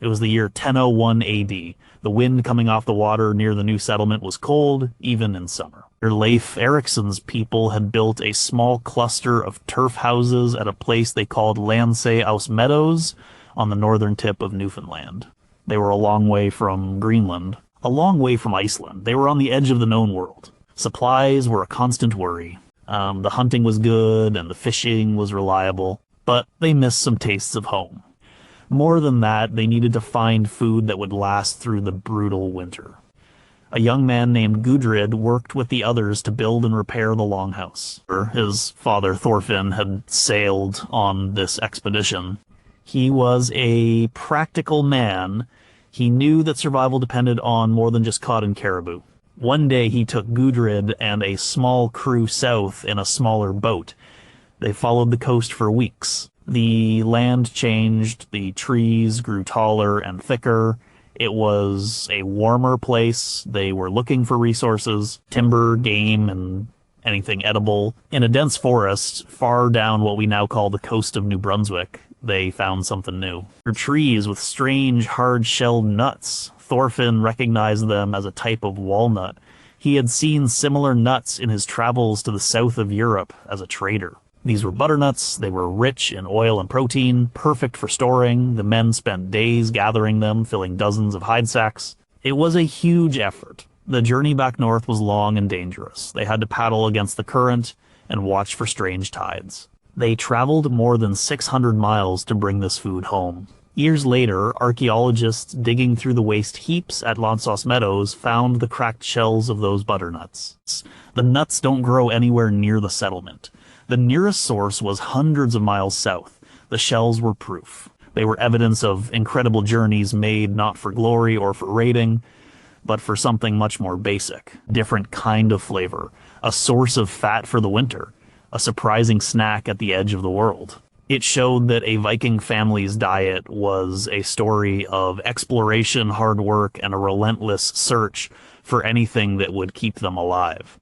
It was the year 1001 AD. The wind coming off the water near the new settlement was cold, even in summer. Leif Erikson's people had built a small cluster of turf houses at a place they called Landse aus Meadows on the northern tip of Newfoundland. They were a long way from Greenland, a long way from Iceland. They were on the edge of the known world. Supplies were a constant worry. The hunting was good and the fishing was reliable, but they missed some tastes of home. More than that, they needed to find food that would last through the brutal winter. A young man named Gudrid worked with the others to build and repair the longhouse. His father Thorfinn had sailed on this expedition. He was a practical man. He knew that survival depended on more than just cod and caribou. One day he took Gudrid and a small crew south in a smaller boat. They followed the coast for weeks. The land changed, the trees grew taller and thicker. It was a warmer place. They were looking for resources, timber, game, and anything edible. In a dense forest, far down what we now call the coast of New Brunswick, they found something new. Trees with strange, hard-shelled nuts. Thorfinn recognized them as a type of walnut. He had seen similar nuts in his travels to the south of Europe as a trader. These were butternuts. They were rich in oil and protein, perfect for storing. The men spent days gathering them, filling dozens of hide sacks. It was a huge effort. The journey back north was long and dangerous. They had to paddle against the current and watch for strange tides. They traveled more than 600 miles to bring this food home. Years later, archaeologists digging through the waste heaps at Landse Meadows found the cracked shells of those butternuts. The nuts don't grow anywhere near the settlement. The nearest source was hundreds of miles south. The shells were proof. They were evidence of incredible journeys made not for glory or for raiding, but for something much more basic. Different kind of flavor. A source of fat for the winter. A surprising snack at the edge of the world. It showed that a Viking family's diet was a story of exploration, hard work, and a relentless search for anything that would keep them alive.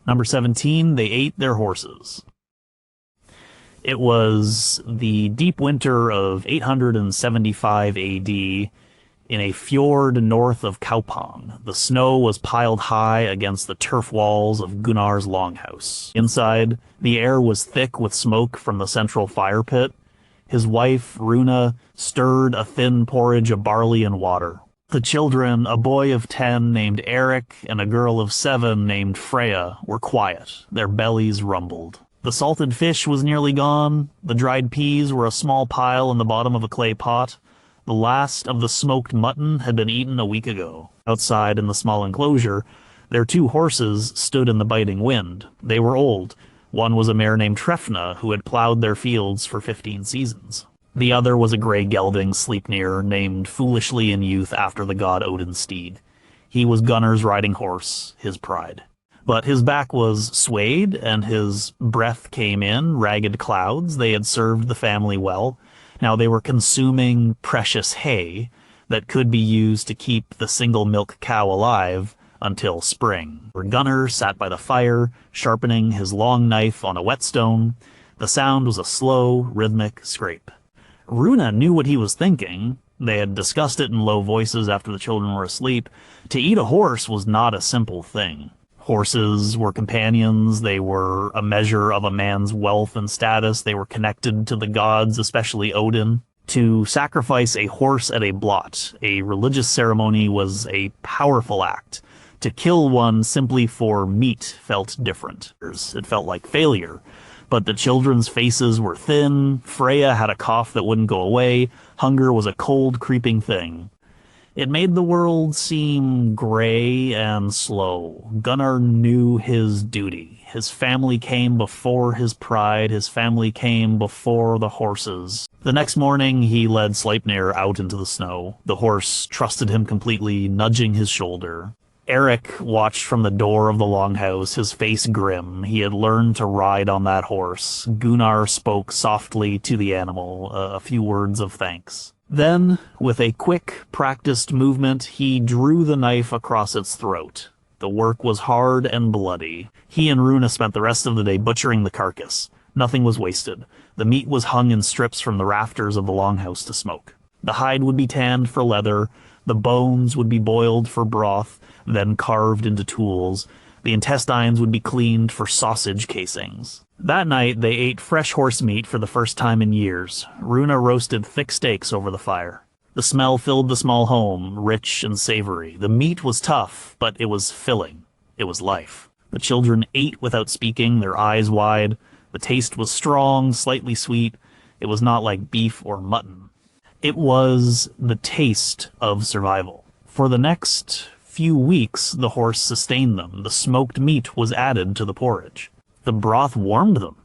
Number 17, they ate their horses. It was the deep winter of 875 AD in a fjord north of Kaupang. The snow was piled high against the turf walls of Gunnar's longhouse. Inside, the air was thick with smoke from the central fire pit. His wife, Runa, stirred a thin porridge of barley and water. The children, a boy of 10 named Eric and a girl of 7 named Freya, were quiet. Their bellies rumbled. The salted fish was nearly gone. The dried peas were a small pile in the bottom of a clay pot. The last of the smoked mutton had been eaten a week ago. Outside in the small enclosure, their 2 horses stood in the biting wind. They were old. One was a mare named Trefna, who had plowed their fields for 15 seasons. The other was a gray gelding Sleipnir, named foolishly in youth after the god Odin's steed. He was Gunnar's riding horse, his pride. But his back was swayed, and his breath came in ragged clouds. They had served the family well. Now they were consuming precious hay that could be used to keep the single milk cow alive until spring. Gunnar sat by the fire, sharpening his long knife on a whetstone. The sound was a slow, rhythmic scrape. Runa knew what he was thinking. They had discussed it in low voices after the children were asleep. To eat a horse was not a simple thing. Horses were companions. They were a measure of a man's wealth and status. They were connected to the gods, especially Odin. To sacrifice a horse at a blot, a religious ceremony, was a powerful act. To kill one simply for meat felt different. It felt like failure. But the children's faces were thin. Freya had a cough that wouldn't go away. Hunger was a cold, creeping thing. It made the world seem gray and slow. Gunnar knew his duty. His family came before his pride. His family came before the horses. The next morning, he led Sleipnir out into the snow. The horse trusted him completely, nudging his shoulder. Eric watched from the door of the longhouse, his face grim. He had learned to ride on that horse. Gunnar spoke softly to the animal, a few words of thanks. Then, with a quick, practiced movement, he drew the knife across its throat. The work was hard and bloody. He and Runa spent the rest of the day butchering the carcass. Nothing was wasted. The meat was hung in strips from the rafters of the longhouse to smoke. The hide would be tanned for leather, the bones would be boiled for broth, then carved into tools. The intestines would be cleaned for sausage casings. That night, they ate fresh horse meat for the first time in years. Runa roasted thick steaks over the fire. The smell filled the small home, rich and savory. The meat was tough, but it was filling. It was life. The children ate without speaking, their eyes wide. The taste was strong, slightly sweet. It was not like beef or mutton. It was the taste of survival. For the next few weeks, the horse sustained them. The smoked meat was added to the porridge. The broth warmed them.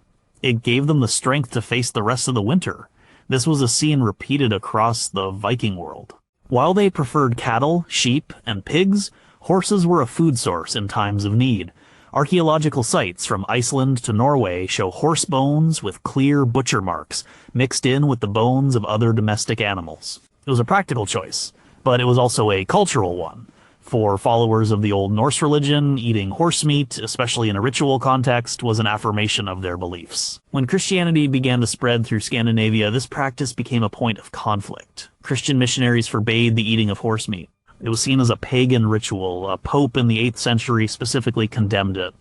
It gave them the strength to face the rest of the winter. This was a scene repeated across the Viking world. While they preferred cattle, sheep, and pigs, horses were a food source in times of need. Archaeological sites from Iceland to Norway show horse bones with clear butcher marks, mixed in with the bones of other domestic animals. It was a practical choice, but it was also a cultural one. For followers of the Old Norse religion, eating horse meat, especially in a ritual context, was an affirmation of their beliefs. When Christianity began to spread through Scandinavia, this practice became a point of conflict. Christian missionaries forbade the eating of horse meat. It was seen as a pagan ritual. A pope in the 8th century specifically condemned it.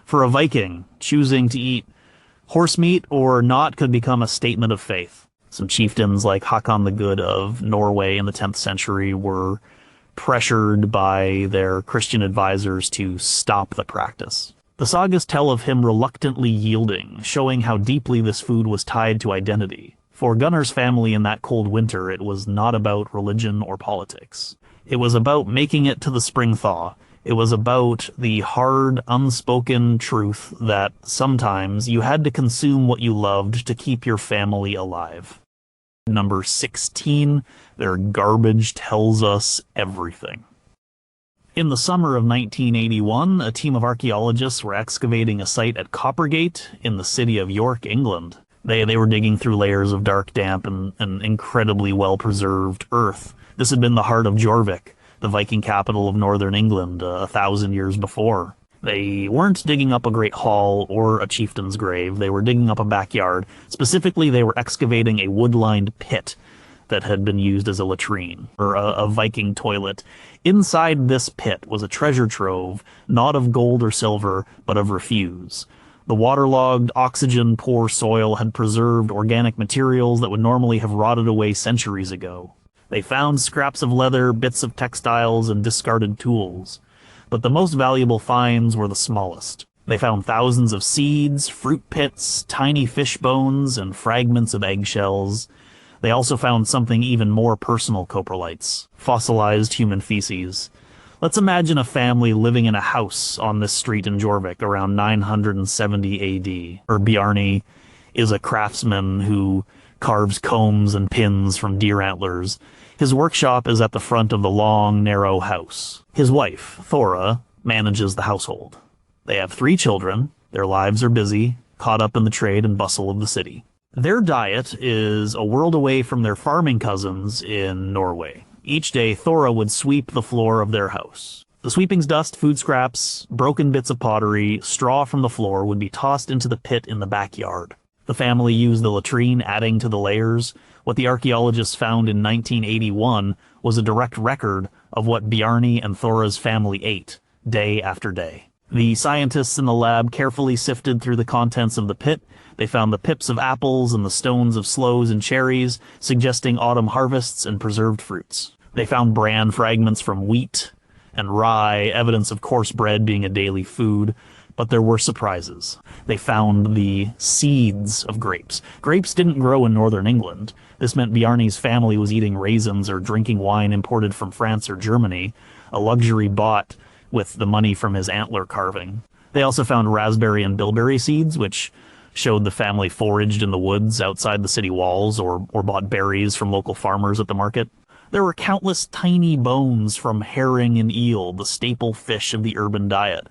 For a Viking, choosing to eat horse meat or not could become a statement of faith. Some chieftains like Hakon the Good of Norway in the 10th century were pressured by their Christian advisors to stop the practice. The sagas tell of him reluctantly yielding, showing how deeply this food was tied to identity. For Gunnar's family in that cold winter, it was not about religion or politics. It was about making it to the spring thaw. It was about the hard, unspoken truth that sometimes you had to consume what you loved to keep your family alive. Number 16, their garbage tells us everything. In the summer of 1981, a team of archaeologists were excavating a site at Coppergate in the city of York, England. They were digging through layers of dark, damp, and incredibly well-preserved earth. This had been the heart of Jorvik, the Viking capital of northern England, 1,000 years before. They weren't digging up a great hall or a chieftain's grave. They were digging up a backyard. Specifically, they were excavating a wood-lined pit that had been used as a latrine, or a Viking toilet. Inside this pit was a treasure trove, not of gold or silver, but of refuse. The waterlogged, oxygen-poor soil had preserved organic materials that would normally have rotted away centuries ago. They found scraps of leather, bits of textiles, and discarded tools. But the most valuable finds were the smallest. They found thousands of seeds, fruit pits, tiny fish bones, and fragments of eggshells. They also found something even more personal coprolites, fossilized human feces. Let's imagine a family living in a house on this street in Jorvik around 970 AD. Bjarni is a craftsman who carves combs and pins from deer antlers. His workshop is at the front of the long, narrow house. His wife, Thora, manages the household. They have 3 children. Their lives are busy, caught up in the trade and bustle of the city. Their diet is a world away from their farming cousins in Norway. Each day, Thora would sweep the floor of their house. The sweeping's dust, food scraps, broken bits of pottery, straw from the floor would be tossed into the pit in the backyard. The family used the latrine, adding to the layers. What the archaeologists found in 1981 was a direct record of what Bjarni and Thora's family ate, day after day. The scientists in the lab carefully sifted through the contents of the pit. They found the pips of apples and the stones of sloes and cherries, suggesting autumn harvests and preserved fruits. They found bran fragments from wheat and rye, evidence of coarse bread being a daily food. But there were surprises. They found the seeds of grapes. Grapes didn't grow in northern England. This meant Bjarni's family was eating raisins or drinking wine imported from France or Germany, a luxury bought with the money from his antler carving. They also found raspberry and bilberry seeds, which showed the family foraged in the woods outside the city walls or bought berries from local farmers at the market. There were countless tiny bones from herring and eel, the staple fish of the urban diet.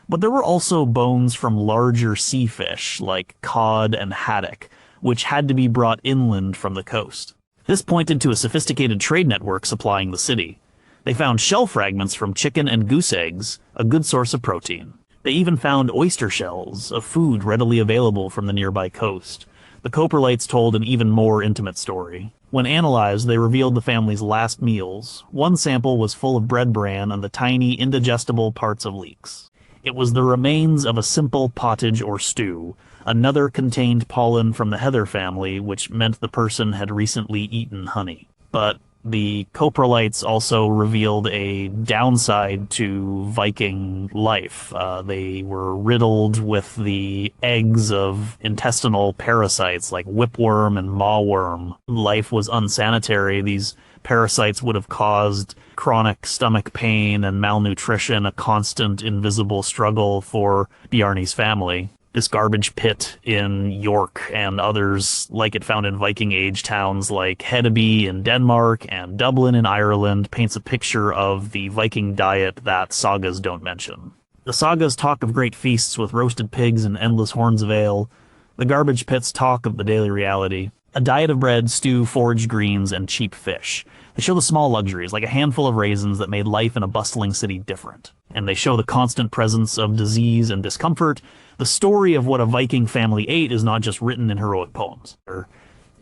But there were also bones from larger sea fish like cod and haddock, which had to be brought inland from the coast. This pointed to a sophisticated trade network supplying the city. They found shell fragments from chicken and goose eggs, a good source of protein. They even found oyster shells, a food readily available from the nearby coast. The coprolites told an even more intimate story. When analyzed, they revealed the family's last meals. One sample was full of bread bran and the tiny, indigestible parts of leeks. It was the remains of a simple pottage or stew. Another contained pollen from the heather family, which meant the person had recently eaten honey. But the coprolites also revealed a downside to Viking life. They were riddled with the eggs of intestinal parasites like whipworm and mawworm. Life was unsanitary. These parasites would have caused chronic stomach pain and malnutrition, a constant invisible struggle for Bjarne's family. This garbage pit in York and others like it found in Viking Age towns like Hedeby in Denmark and Dublin in Ireland paints a picture of the Viking diet that sagas don't mention. The sagas talk of great feasts with roasted pigs and endless horns of ale. The garbage pits talk of the daily reality. A diet of bread, stew, foraged greens, and cheap fish. They show the small luxuries, like a handful of raisins that made life in a bustling city different. And they show the constant presence of disease and discomfort. The story of what a Viking family ate is not just written in heroic poems.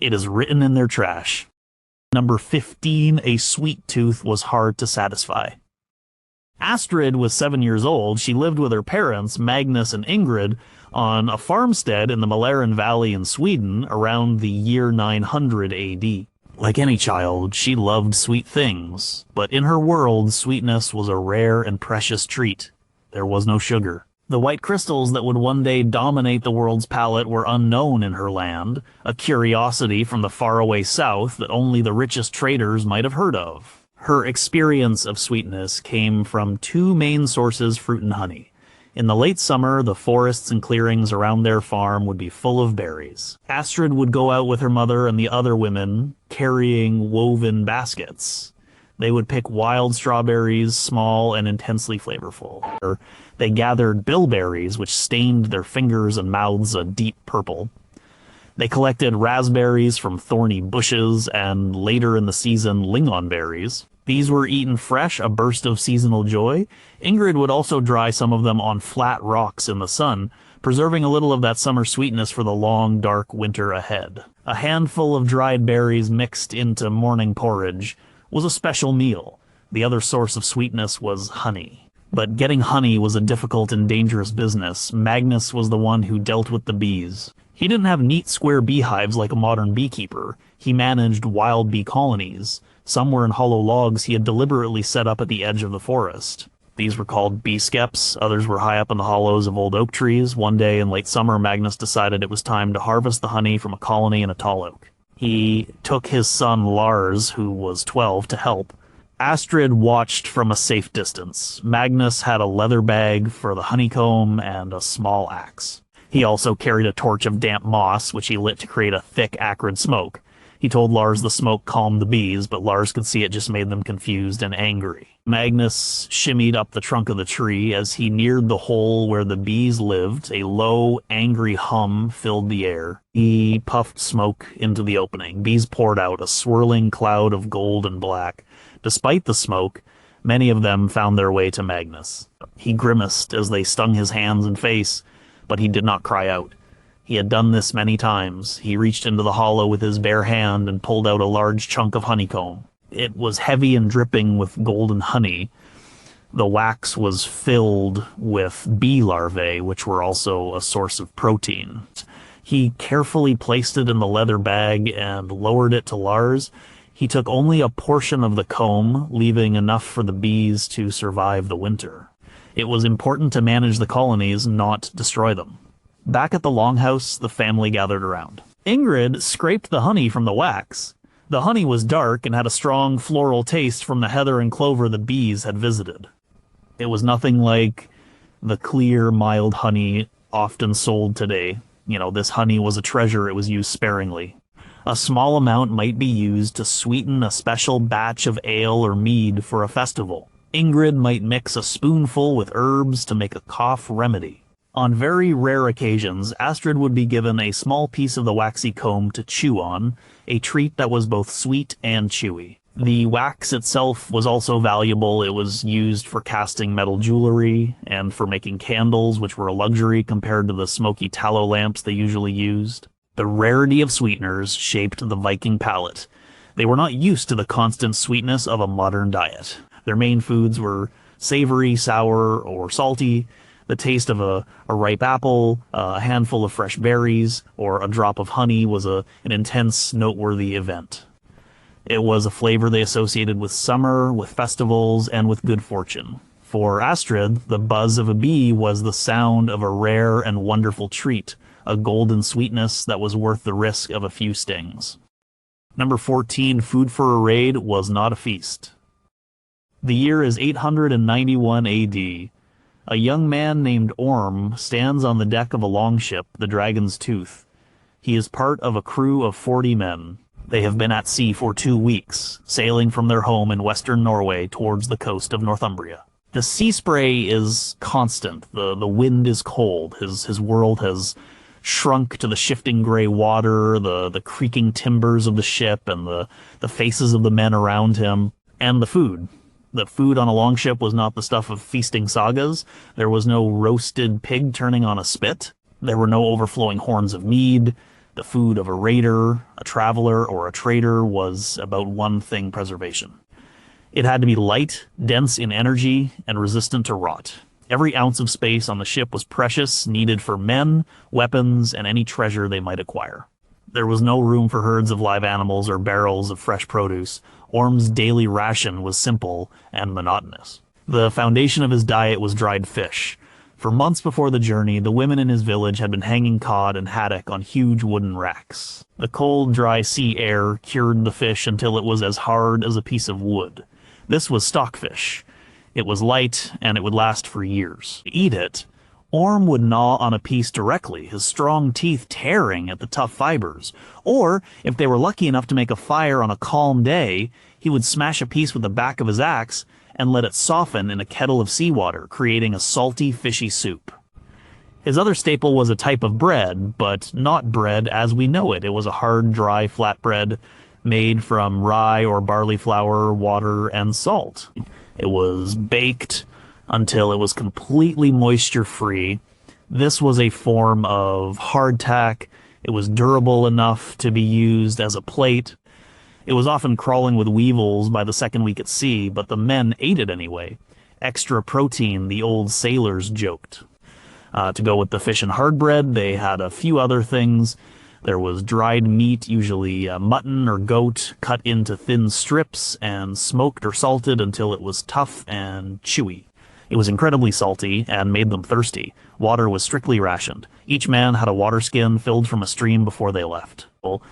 It is written in their trash. Number 15, a sweet tooth was hard to satisfy. Astrid was 7 years old. She lived with her parents, Magnus and Ingrid, on a farmstead in the Malaren Valley in Sweden around the year 900 AD. Like any child, she loved sweet things, but in her world, sweetness was a rare and precious treat. There was no sugar. The white crystals that would one day dominate the world's palate were unknown in her land, a curiosity from the faraway south that only the richest traders might have heard of. Her experience of sweetness came from two main sources: fruit and honey. In the late summer, the forests and clearings around their farm would be full of berries. Astrid would go out with her mother and the other women, carrying woven baskets. They would pick wild strawberries, small and intensely flavorful. They gathered bilberries, which stained their fingers and mouths a deep purple. They collected raspberries from thorny bushes, and later in the season, lingonberries. These were eaten fresh, a burst of seasonal joy. Ingrid would also dry some of them on flat rocks in the sun, preserving a little of that summer sweetness for the long, dark winter ahead. A handful of dried berries mixed into morning porridge was a special meal. The other source of sweetness was honey. But getting honey was a difficult and dangerous business. Magnus was the one who dealt with the bees. He didn't have neat square beehives like a modern beekeeper. He managed wild bee colonies. Some were in hollow logs he had deliberately set up at the edge of the forest. These were called bee skeps. Others were high up in the hollows of old oak trees. One day in late summer, Magnus decided it was time to harvest the honey from a colony in a tall oak. He took his son Lars, who was 12, to help. Astrid watched from a safe distance. Magnus had a leather bag for the honeycomb and a small axe. He also carried a torch of damp moss, which he lit to create a thick, acrid smoke. He told Lars the smoke calmed the bees, but Lars could see it just made them confused and angry. Magnus shimmied up the trunk of the tree. As he neared the hole where the bees lived, a low, angry hum filled the air. He puffed smoke into the opening. Bees poured out, a swirling cloud of gold and black. Despite the smoke, many of them found their way to Magnus. He grimaced as they stung his hands and face, but he did not cry out. He had done this many times. He reached into the hollow with his bare hand and pulled out a large chunk of honeycomb. It was heavy and dripping with golden honey. The wax was filled with bee larvae, which were also a source of protein. He carefully placed it in the leather bag and lowered it to Lars. He took only a portion of the comb, leaving enough for the bees to survive the winter. It was important to manage the colonies, not destroy them. Back at the longhouse, the family gathered around. Ingrid scraped the honey from the wax. The honey was dark and had a strong floral taste from the heather and clover the bees had visited. It was nothing like the clear, mild honey often sold today. This honey was a treasure. It was used sparingly. A small amount might be used to sweeten a special batch of ale or mead for a festival. Ingrid might mix a spoonful with herbs to make a cough remedy. On very rare occasions, Astrid would be given a small piece of the waxy comb to chew on, a treat that was both sweet and chewy. The wax itself was also valuable. It was used for casting metal jewelry and for making candles, which were a luxury compared to the smoky tallow lamps they usually used. The rarity of sweeteners shaped the Viking palate. They were not used to the constant sweetness of a modern diet. Their main foods were savory, sour, or salty. The taste of a ripe apple, a handful of fresh berries, or a drop of honey was an intense, noteworthy event. It was a flavor they associated with summer, with festivals, and with good fortune. For Astrid, the buzz of a bee was the sound of a rare and wonderful treat, a golden sweetness that was worth the risk of a few stings. Number 14, food for a raid was not a feast. The year is 891 AD. A young man named Orm stands on the deck of a longship, the Dragon's Tooth. He is part of a crew of 40 men. They have been at sea for 2 weeks, sailing from their home in western Norway towards the coast of Northumbria. The sea spray is constant. The wind is cold. His world has shrunk to the shifting gray water, the creaking timbers of the ship, and the faces of the men around him, and the food. The food on a longship was not the stuff of feasting sagas. There was no roasted pig turning on a spit. There were no overflowing horns of mead. The food of a raider, a traveler, or a trader was about one thing: preservation. It had to be light, dense in energy, and resistant to rot. Every ounce of space on the ship was precious, needed for men, weapons, and any treasure they might acquire. There was no room for herds of live animals or barrels of fresh produce. Orm's daily ration was simple and monotonous. The foundation of his diet was dried fish. For months before the journey, the women in his village had been hanging cod and haddock on huge wooden racks. The cold, dry sea air cured the fish until it was as hard as a piece of wood. This was stockfish. It was light, and it would last for years. To eat it, Orm would gnaw on a piece directly, his strong teeth tearing at the tough fibers. Or, if they were lucky enough to make a fire on a calm day, he would smash a piece with the back of his axe and let it soften in a kettle of seawater, creating a salty, fishy soup. His other staple was a type of bread, but not bread as we know it. It was a hard, dry flatbread made from rye or barley flour, water, and salt. It was baked until it was completely moisture-free. This was a form of hardtack. It was durable enough to be used as a plate. It was often crawling with weevils by the second week at sea, but the men ate it anyway. Extra protein, the old sailors joked. To go with the fish and hard bread, they had a few other things. There was dried meat, usually mutton or goat, cut into thin strips and smoked or salted until it was tough and chewy. It was incredibly salty and made them thirsty. Water was strictly rationed. Each man had a water skin filled from a stream before they left.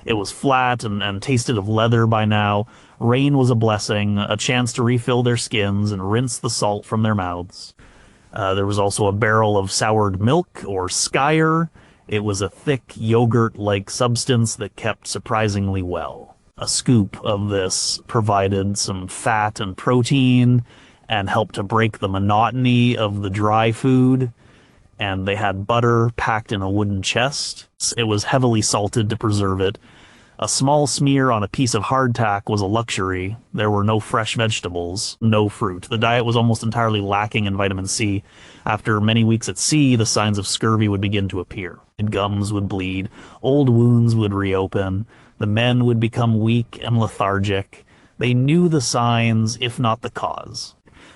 It was flat and tasted of leather by now. Rain was a blessing, a chance to refill their skins and rinse the salt from their mouths. There was also a barrel of soured milk, or skyr. It was a thick, yogurt-like substance that kept surprisingly well. A scoop of this provided some fat and protein and helped to break the monotony of the dry food. And they had butter packed in a wooden chest. It was heavily salted to preserve it. A small smear on a piece of hardtack was a luxury. There were no fresh vegetables, no fruit. The diet was almost entirely lacking in vitamin C. After many weeks at sea, the signs of scurvy would begin to appear. Gums would bleed, old wounds would reopen, the men would become weak and lethargic. They knew the signs, if not the cause.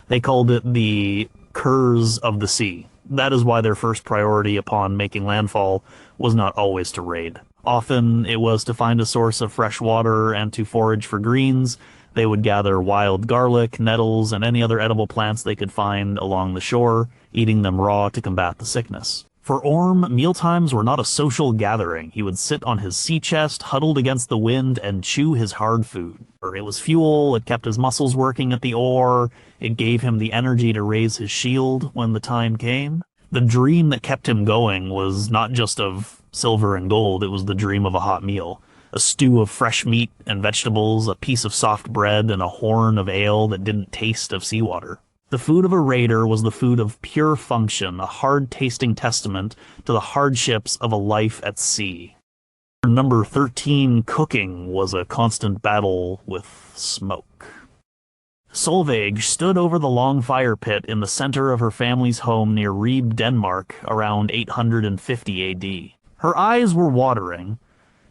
They called it the curse of the sea. That is why their first priority upon making landfall was not always to raid. Often it was to find a source of fresh water and to forage for greens. They would gather wild garlic, nettles, and any other edible plants they could find along the shore, eating them raw to combat the sickness. For Orm, mealtimes were not a social gathering. He would sit on his sea chest, huddled against the wind, and chew his hard food. It was fuel, it kept his muscles working at the oar, it gave him the energy to raise his shield when the time came. The dream that kept him going was not just of silver and gold, it was the dream of a hot meal. A stew of fresh meat and vegetables, a piece of soft bread, and a horn of ale that didn't taste of seawater. The food of a raider was the food of pure function, a hard-tasting testament to the hardships of a life at sea. Number 13, cooking, was a constant battle with smoke. Solveig stood over the long fire pit in the center of her family's home near Ribe, Denmark, around 850 AD. Her eyes were watering,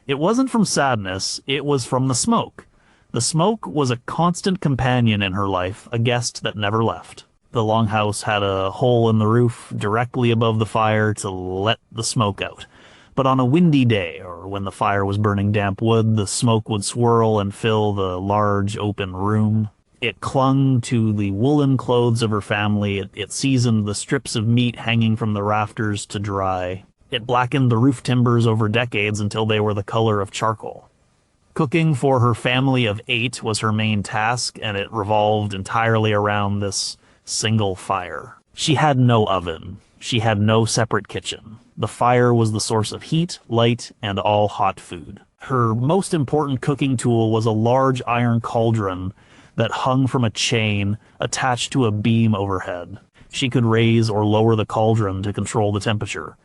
It wasn't from sadness, it was from the smoke. The smoke was a constant companion in her life, a guest that never left. The longhouse had a hole in the roof directly above the fire to let the smoke out. But on a windy day, or when the fire was burning damp wood, the smoke would swirl and fill the large open room. It clung to the woolen clothes of her family. It seasoned the strips of meat hanging from the rafters to dry. It blackened the roof timbers over decades until they were the color of charcoal. Cooking for her family of 8 was her main task, and it revolved entirely around this single fire. She had no oven. She had no separate kitchen. The fire was the source of heat, light, and all hot food. Her most important cooking tool was a large iron cauldron that hung from a chain attached to a beam overhead. She could raise or lower the cauldron to control the temperature.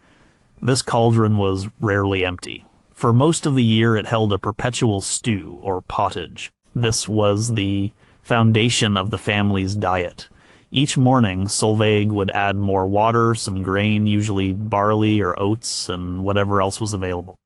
This cauldron was rarely empty. For most of the year, it held a perpetual stew, or pottage. This was the foundation of the family's diet. Each morning, Solveig would add more water, some grain, usually barley or oats, and whatever else was available.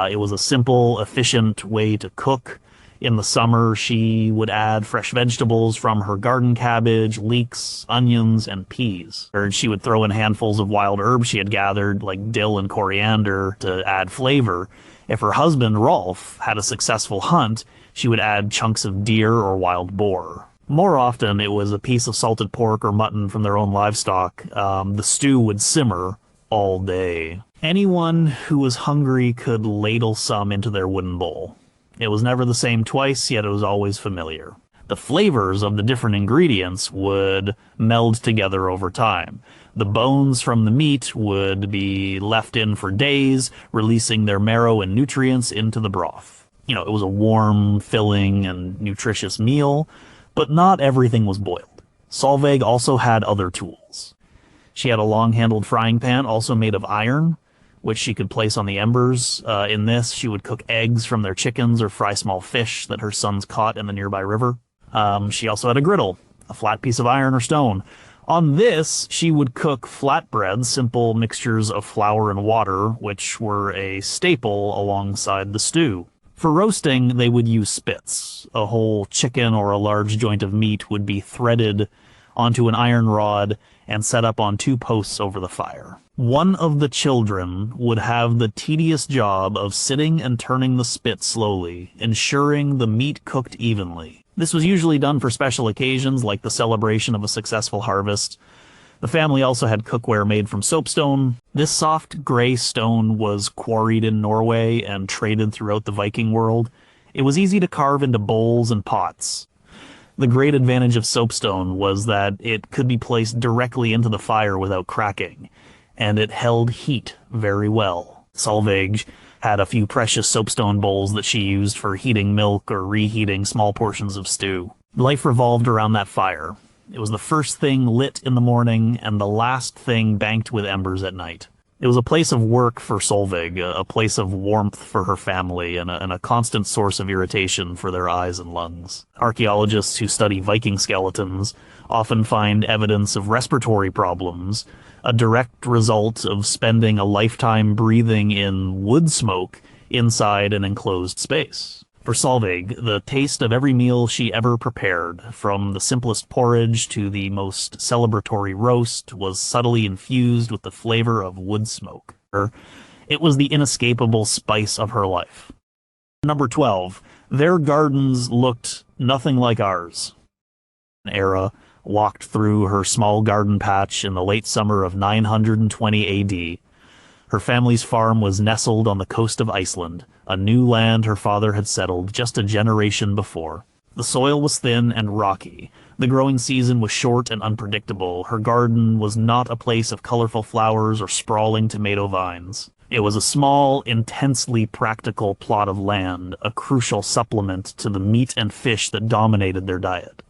It was a simple, efficient way to cook. In the summer, she would add fresh vegetables from her garden cabbage, leeks, onions, and peas. Or she would throw in handfuls of wild herbs she had gathered, like dill and coriander, to add flavor. If her husband, Rolf, had a successful hunt, she would add chunks of deer or wild boar. More often, it was a piece of salted pork or mutton from their own livestock. The stew would simmer all day. Anyone who was hungry could ladle some into their wooden bowl. It was never the same twice, yet it was always familiar. The flavors of the different ingredients would meld together over time. The bones from the meat would be left in for days, releasing their marrow and nutrients into the broth. It was a warm, filling, and nutritious meal, but not everything was boiled. Solveig also had other tools. She had a long-handled frying pan, also made of iron, which she could place on the embers. In this, she would cook eggs from their chickens or fry small fish that her sons caught in the nearby river. She also had a griddle, a flat piece of iron or stone. On this, she would cook flatbreads, simple mixtures of flour and water, which were a staple alongside the stew. For roasting, they would use spits. A whole chicken or a large joint of meat would be threaded onto an iron rod and set up on 2 posts over the fire. One of the children would have the tedious job of sitting and turning the spit slowly, ensuring the meat cooked evenly. This was usually done for special occasions like the celebration of a successful harvest. The family also had cookware made from soapstone. This soft gray stone was quarried in Norway and traded throughout the Viking world. It was easy to carve into bowls and pots. The great advantage of soapstone was that it could be placed directly into the fire without cracking, and it held heat very well. Solveig had a few precious soapstone bowls that she used for heating milk or reheating small portions of stew. Life revolved around that fire. It was the first thing lit in the morning and the last thing banked with embers at night. It was a place of work for Solveig, a place of warmth for her family, and a constant source of irritation for their eyes and lungs. Archaeologists who study Viking skeletons often find evidence of respiratory problems, a direct result of spending a lifetime breathing in wood smoke inside an enclosed space. For Solveig, the taste of every meal she ever prepared, from the simplest porridge to the most celebratory roast, was subtly infused with the flavor of wood smoke. It was the inescapable spice of her life. Number 12. Their gardens looked nothing like ours. Era walked through her small garden patch in the late summer of 920 AD. Her family's farm was nestled on the coast of Iceland, a new land her father had settled just a generation before. The soil was thin and rocky. The growing season was short and unpredictable. Her garden was not a place of colorful flowers or sprawling tomato vines. It was a small, intensely practical plot of land, a crucial supplement to the meat and fish that dominated their diet.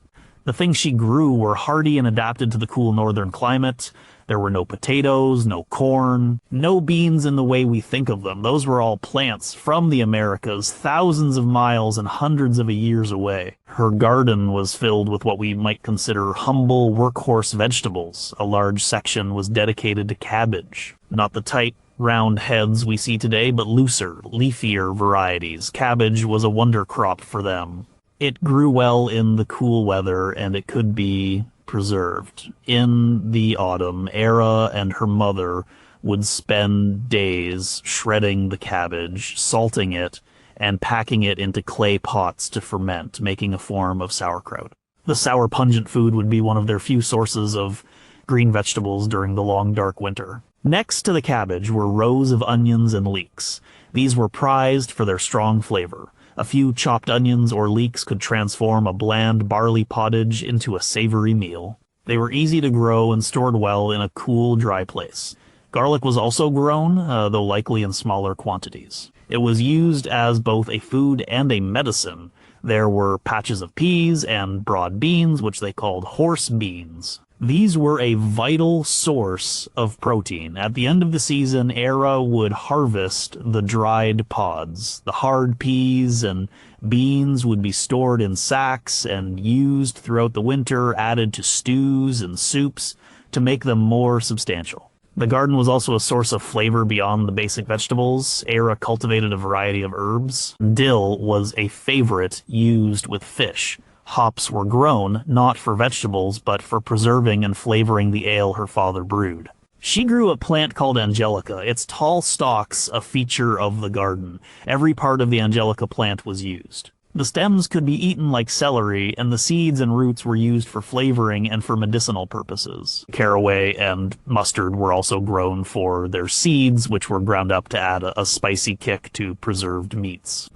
The things she grew were hardy and adapted to the cool northern climate. There were no potatoes, no corn, no beans in the way we think of them. Those were all plants from the Americas, thousands of miles and hundreds of years away. Her garden was filled with what we might consider humble workhorse vegetables. A large section was dedicated to cabbage. Not the tight, round heads we see today, but looser, leafier varieties. Cabbage was a wonder crop for them. It grew well in the cool weather, and it could be preserved. In the autumn, Era and her mother would spend days shredding the cabbage, salting it, and packing it into clay pots to ferment, making a form of sauerkraut. The sour, pungent food would be one of their few sources of green vegetables during the long, dark winter. Next to the cabbage were rows of onions and leeks. These were prized for their strong flavor. A few chopped onions or leeks could transform a bland barley pottage into a savory meal. They were easy to grow and stored well in a cool, dry place. Garlic was also grown, though likely in smaller quantities. It was used as both a food and a medicine. There were patches of peas and broad beans, which they called horse beans. These were a vital source of protein. At the end of the season, Era would harvest the dried pods. The hard peas and beans would be stored in sacks and used throughout the winter, added to stews and soups to make them more substantial. The garden was also a source of flavor beyond the basic vegetables. Era cultivated a variety of herbs. Dill was a favorite used with fish. Hops were grown, not for vegetables, but for preserving and flavoring the ale her father brewed. She grew a plant called angelica, its tall stalks a feature of the garden. Every part of the angelica plant was used. The stems could be eaten like celery, and the seeds and roots were used for flavoring and for medicinal purposes. Caraway and mustard were also grown for their seeds, which were ground up to add a spicy kick to preserved meats.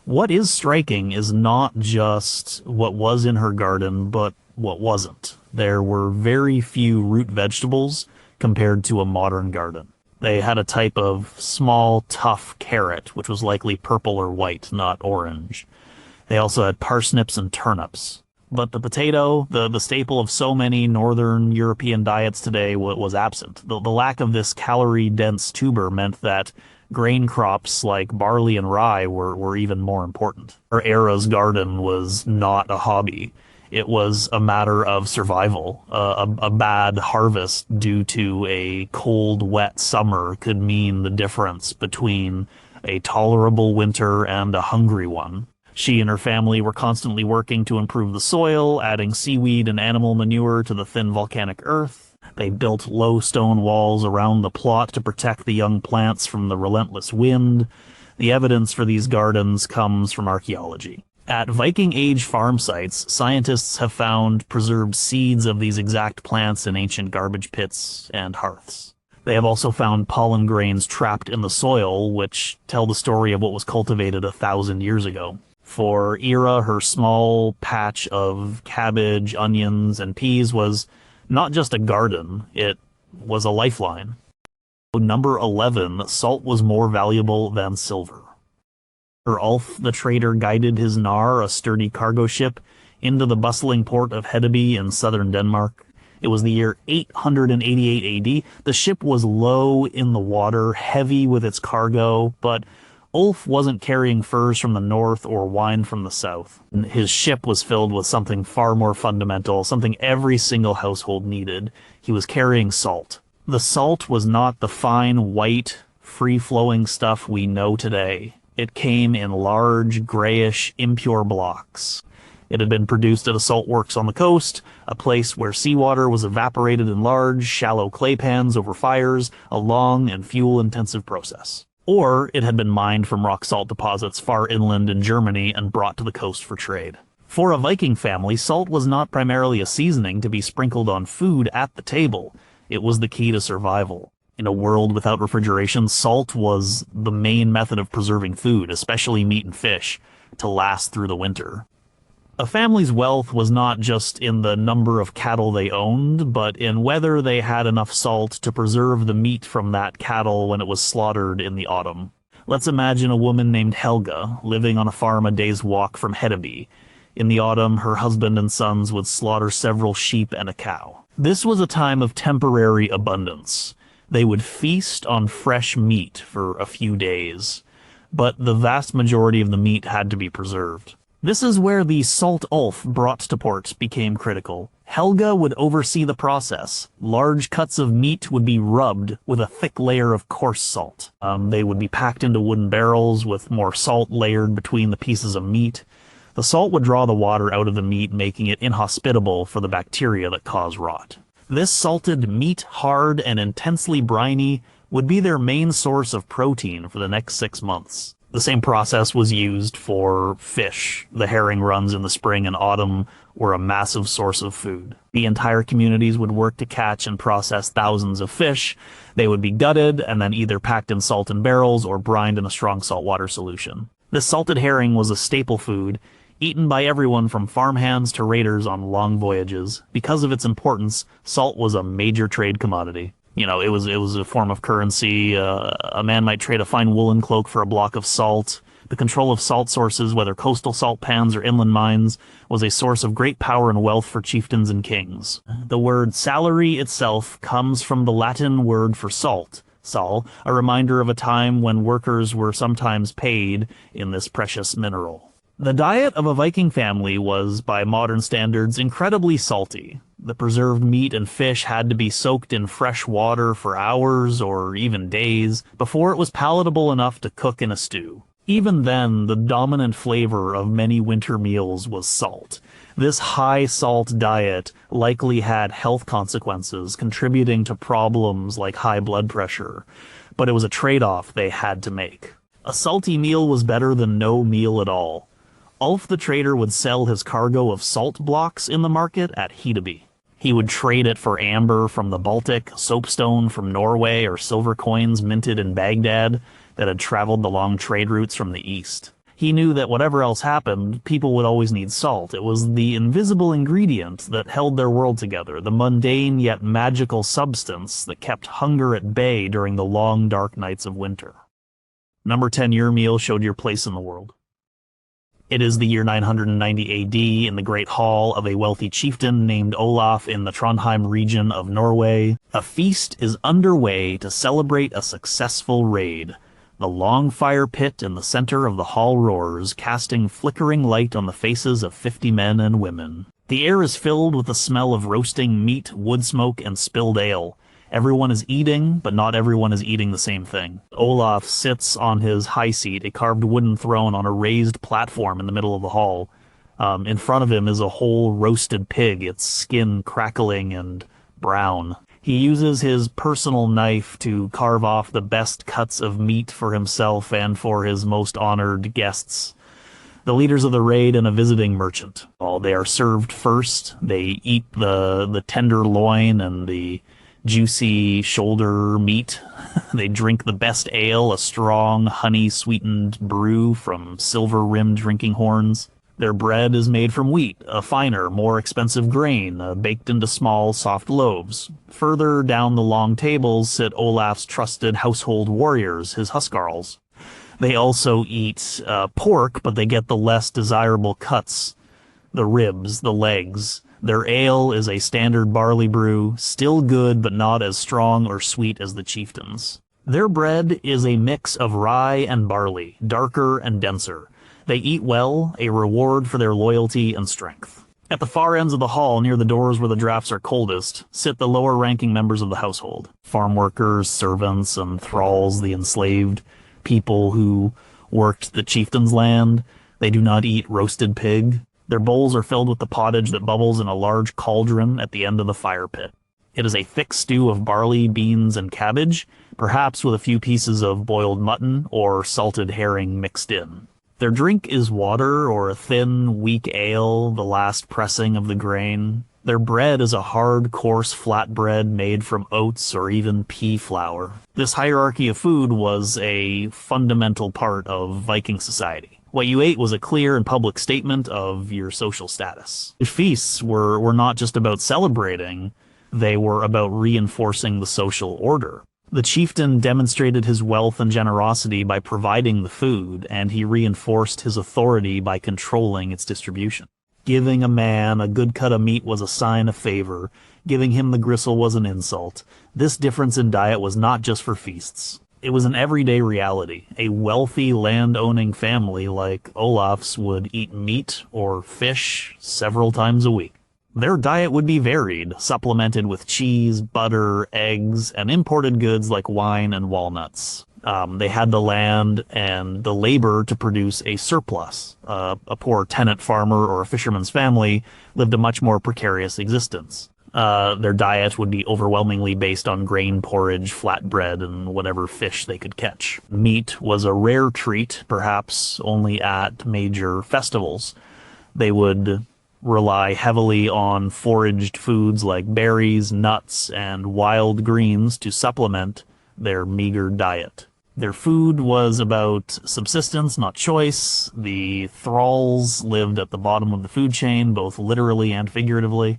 What is striking is not just what was in her garden, but what wasn't. There were very few root vegetables compared to a modern garden. They had a type of small, tough carrot, which was likely purple or white, not orange. They also had parsnips and turnips. But the potato, the staple of so many northern European diets today, was absent. The lack of this calorie-dense tuber meant that grain crops like barley and rye were even more important. Our Era's garden was not a hobby. It was a matter of survival. A bad harvest due to a cold, wet summer could mean the difference between a tolerable winter and a hungry one. She and her family were constantly working to improve the soil, adding seaweed and animal manure to the thin volcanic earth. They built low stone walls around the plot to protect the young plants from the relentless wind. The evidence for these gardens comes from archaeology. At Viking Age farm sites, scientists have found preserved seeds of these exact plants in ancient garbage pits and hearths. They have also found pollen grains trapped in the soil, which tell the story of what was cultivated 1,000 years ago. For Era, her small patch of cabbage, onions, and peas was not just a garden, it was a lifeline. Number 11, salt was more valuable than silver. Ulf the trader guided his Nar, a sturdy cargo ship, into the bustling port of Hedeby in southern Denmark. It was the year 888 AD. The ship was low in the water, heavy with its cargo, but Ulf wasn't carrying furs from the north or wine from the south. His ship was filled with something far more fundamental, something every single household needed. He was carrying salt. The salt was not the fine, white, free-flowing stuff we know today. It came in large, grayish, impure blocks. It had been produced at a salt works on the coast, a place where seawater was evaporated in large, shallow clay pans over fires, a long and fuel-intensive process. Or it had been mined from rock salt deposits far inland in Germany and brought to the coast for trade. For a Viking family, salt was not primarily a seasoning to be sprinkled on food at the table. It was the key to survival. In a world without refrigeration, salt was the main method of preserving food, especially meat and fish, to last through the winter. A family's wealth was not just in the number of cattle they owned, but in whether they had enough salt to preserve the meat from that cattle when it was slaughtered in the autumn. Let's imagine a woman named Helga, living on a farm a day's walk from Hedeby. In the autumn, her husband and sons would slaughter several sheep and a cow. This was a time of temporary abundance. They would feast on fresh meat for a few days, but the vast majority of the meat had to be preserved. This is where the salt Ulf brought to port became critical. Helga would oversee the process. Large cuts of meat would be rubbed with a thick layer of coarse salt. They would be packed into wooden barrels with more salt layered between the pieces of meat. The salt would draw the water out of the meat, making it inhospitable for the bacteria that cause rot. This salted meat, hard and intensely briny, would be their main source of protein for the next 6 months. The same process was used for fish. The herring runs in the spring and autumn were a massive source of food. The entire communities would work to catch and process thousands of fish. They would be gutted and then either packed in salt in barrels or brined in a strong saltwater solution. This salted herring was a staple food, eaten by everyone from farmhands to raiders on long voyages. Because of its importance, salt was a major trade commodity. You know, it was a form of currency. A man might trade a fine woolen cloak for a block of salt. The control of salt sources, whether coastal salt pans or inland mines, was a source of great power and wealth for chieftains and kings. The word salary itself comes from the Latin word for salt, sal, a reminder of a time when workers were sometimes paid in this precious mineral. The diet of a Viking family was, by modern standards, incredibly salty. The preserved meat and fish had to be soaked in fresh water for hours or even days before it was palatable enough to cook in a stew. Even then, the dominant flavor of many winter meals was salt. This high salt diet likely had health consequences, contributing to problems like high blood pressure, but it was a trade-off they had to make. A salty meal was better than no meal at all. Ulf the trader would sell his cargo of salt blocks in the market at Hedeby. He would trade it for amber from the Baltic, soapstone from Norway, or silver coins minted in Baghdad that had traveled the long trade routes from the east. He knew that whatever else happened, people would always need salt. It was the invisible ingredient that held their world together, the mundane yet magical substance that kept hunger at bay during the long, dark nights of winter. Number 10, your meal showed your place in the world. It is the year 990 AD in the Great Hall of a wealthy chieftain named Olaf in the Trondheim region of Norway. A feast is underway to celebrate a successful raid. The long fire pit in the center of the hall roars, casting flickering light on the faces of 50 men and women. The air is filled with the smell of roasting meat, wood smoke, and spilled ale. Everyone is eating, but not everyone is eating the same thing. Olaf sits on his high seat, a carved wooden throne on a raised platform in the middle of the hall. In front of him is a whole roasted pig, its skin crackling and brown. He uses his personal knife to carve off the best cuts of meat for himself and for his most honored guests, the leaders of the raid and a visiting merchant. They are served first. They eat the tender loin and the juicy shoulder meat. They drink the best ale, a strong, honey-sweetened brew from silver-rimmed drinking horns. Their bread is made from wheat, a finer, more expensive grain, baked into small, soft loaves. Further down the long tables sit Olaf's trusted household warriors, his huskarls. They also eat pork, but they get the less desirable cuts, the ribs, the legs. Their ale is a standard barley brew, still good but not as strong or sweet as the chieftains. Their bread is a mix of rye and barley, darker and denser. They eat well, a reward for their loyalty and strength. At the far ends of the hall, near the doors where the drafts are coldest, sit the lower-ranking members of the household. Farm workers, servants, and thralls, the enslaved people who worked the chieftain's land. They do not eat roasted pig. Their bowls are filled with the pottage that bubbles in a large cauldron at the end of the fire pit. It is a thick stew of barley, beans, and cabbage, perhaps with a few pieces of boiled mutton or salted herring mixed in. Their drink is water or a thin, weak ale, the last pressing of the grain. Their bread is a hard, coarse flatbread made from oats or even pea flour. This hierarchy of food was a fundamental part of Viking society. What you ate was a clear and public statement of your social status. Feasts were not just about celebrating, they were about reinforcing the social order. The chieftain demonstrated his wealth and generosity by providing the food, and he reinforced his authority by controlling its distribution. Giving a man a good cut of meat was a sign of favor. Giving him the gristle was an insult. This difference in diet was not just for feasts. It was an everyday reality. A wealthy land-owning family like Olaf's would eat meat or fish several times a week. Their diet would be varied, supplemented with cheese, butter, eggs, and imported goods like wine and walnuts. They had the land and the labor to produce a surplus. A poor tenant farmer or a fisherman's family lived a much more precarious existence. Their diet would be overwhelmingly based on grain porridge, flatbread, and whatever fish they could catch. Meat was a rare treat, perhaps only at major festivals. They would rely heavily on foraged foods like berries, nuts, and wild greens to supplement their meager diet. Their food was about subsistence, not choice. The thralls lived at the bottom of the food chain, both literally and figuratively.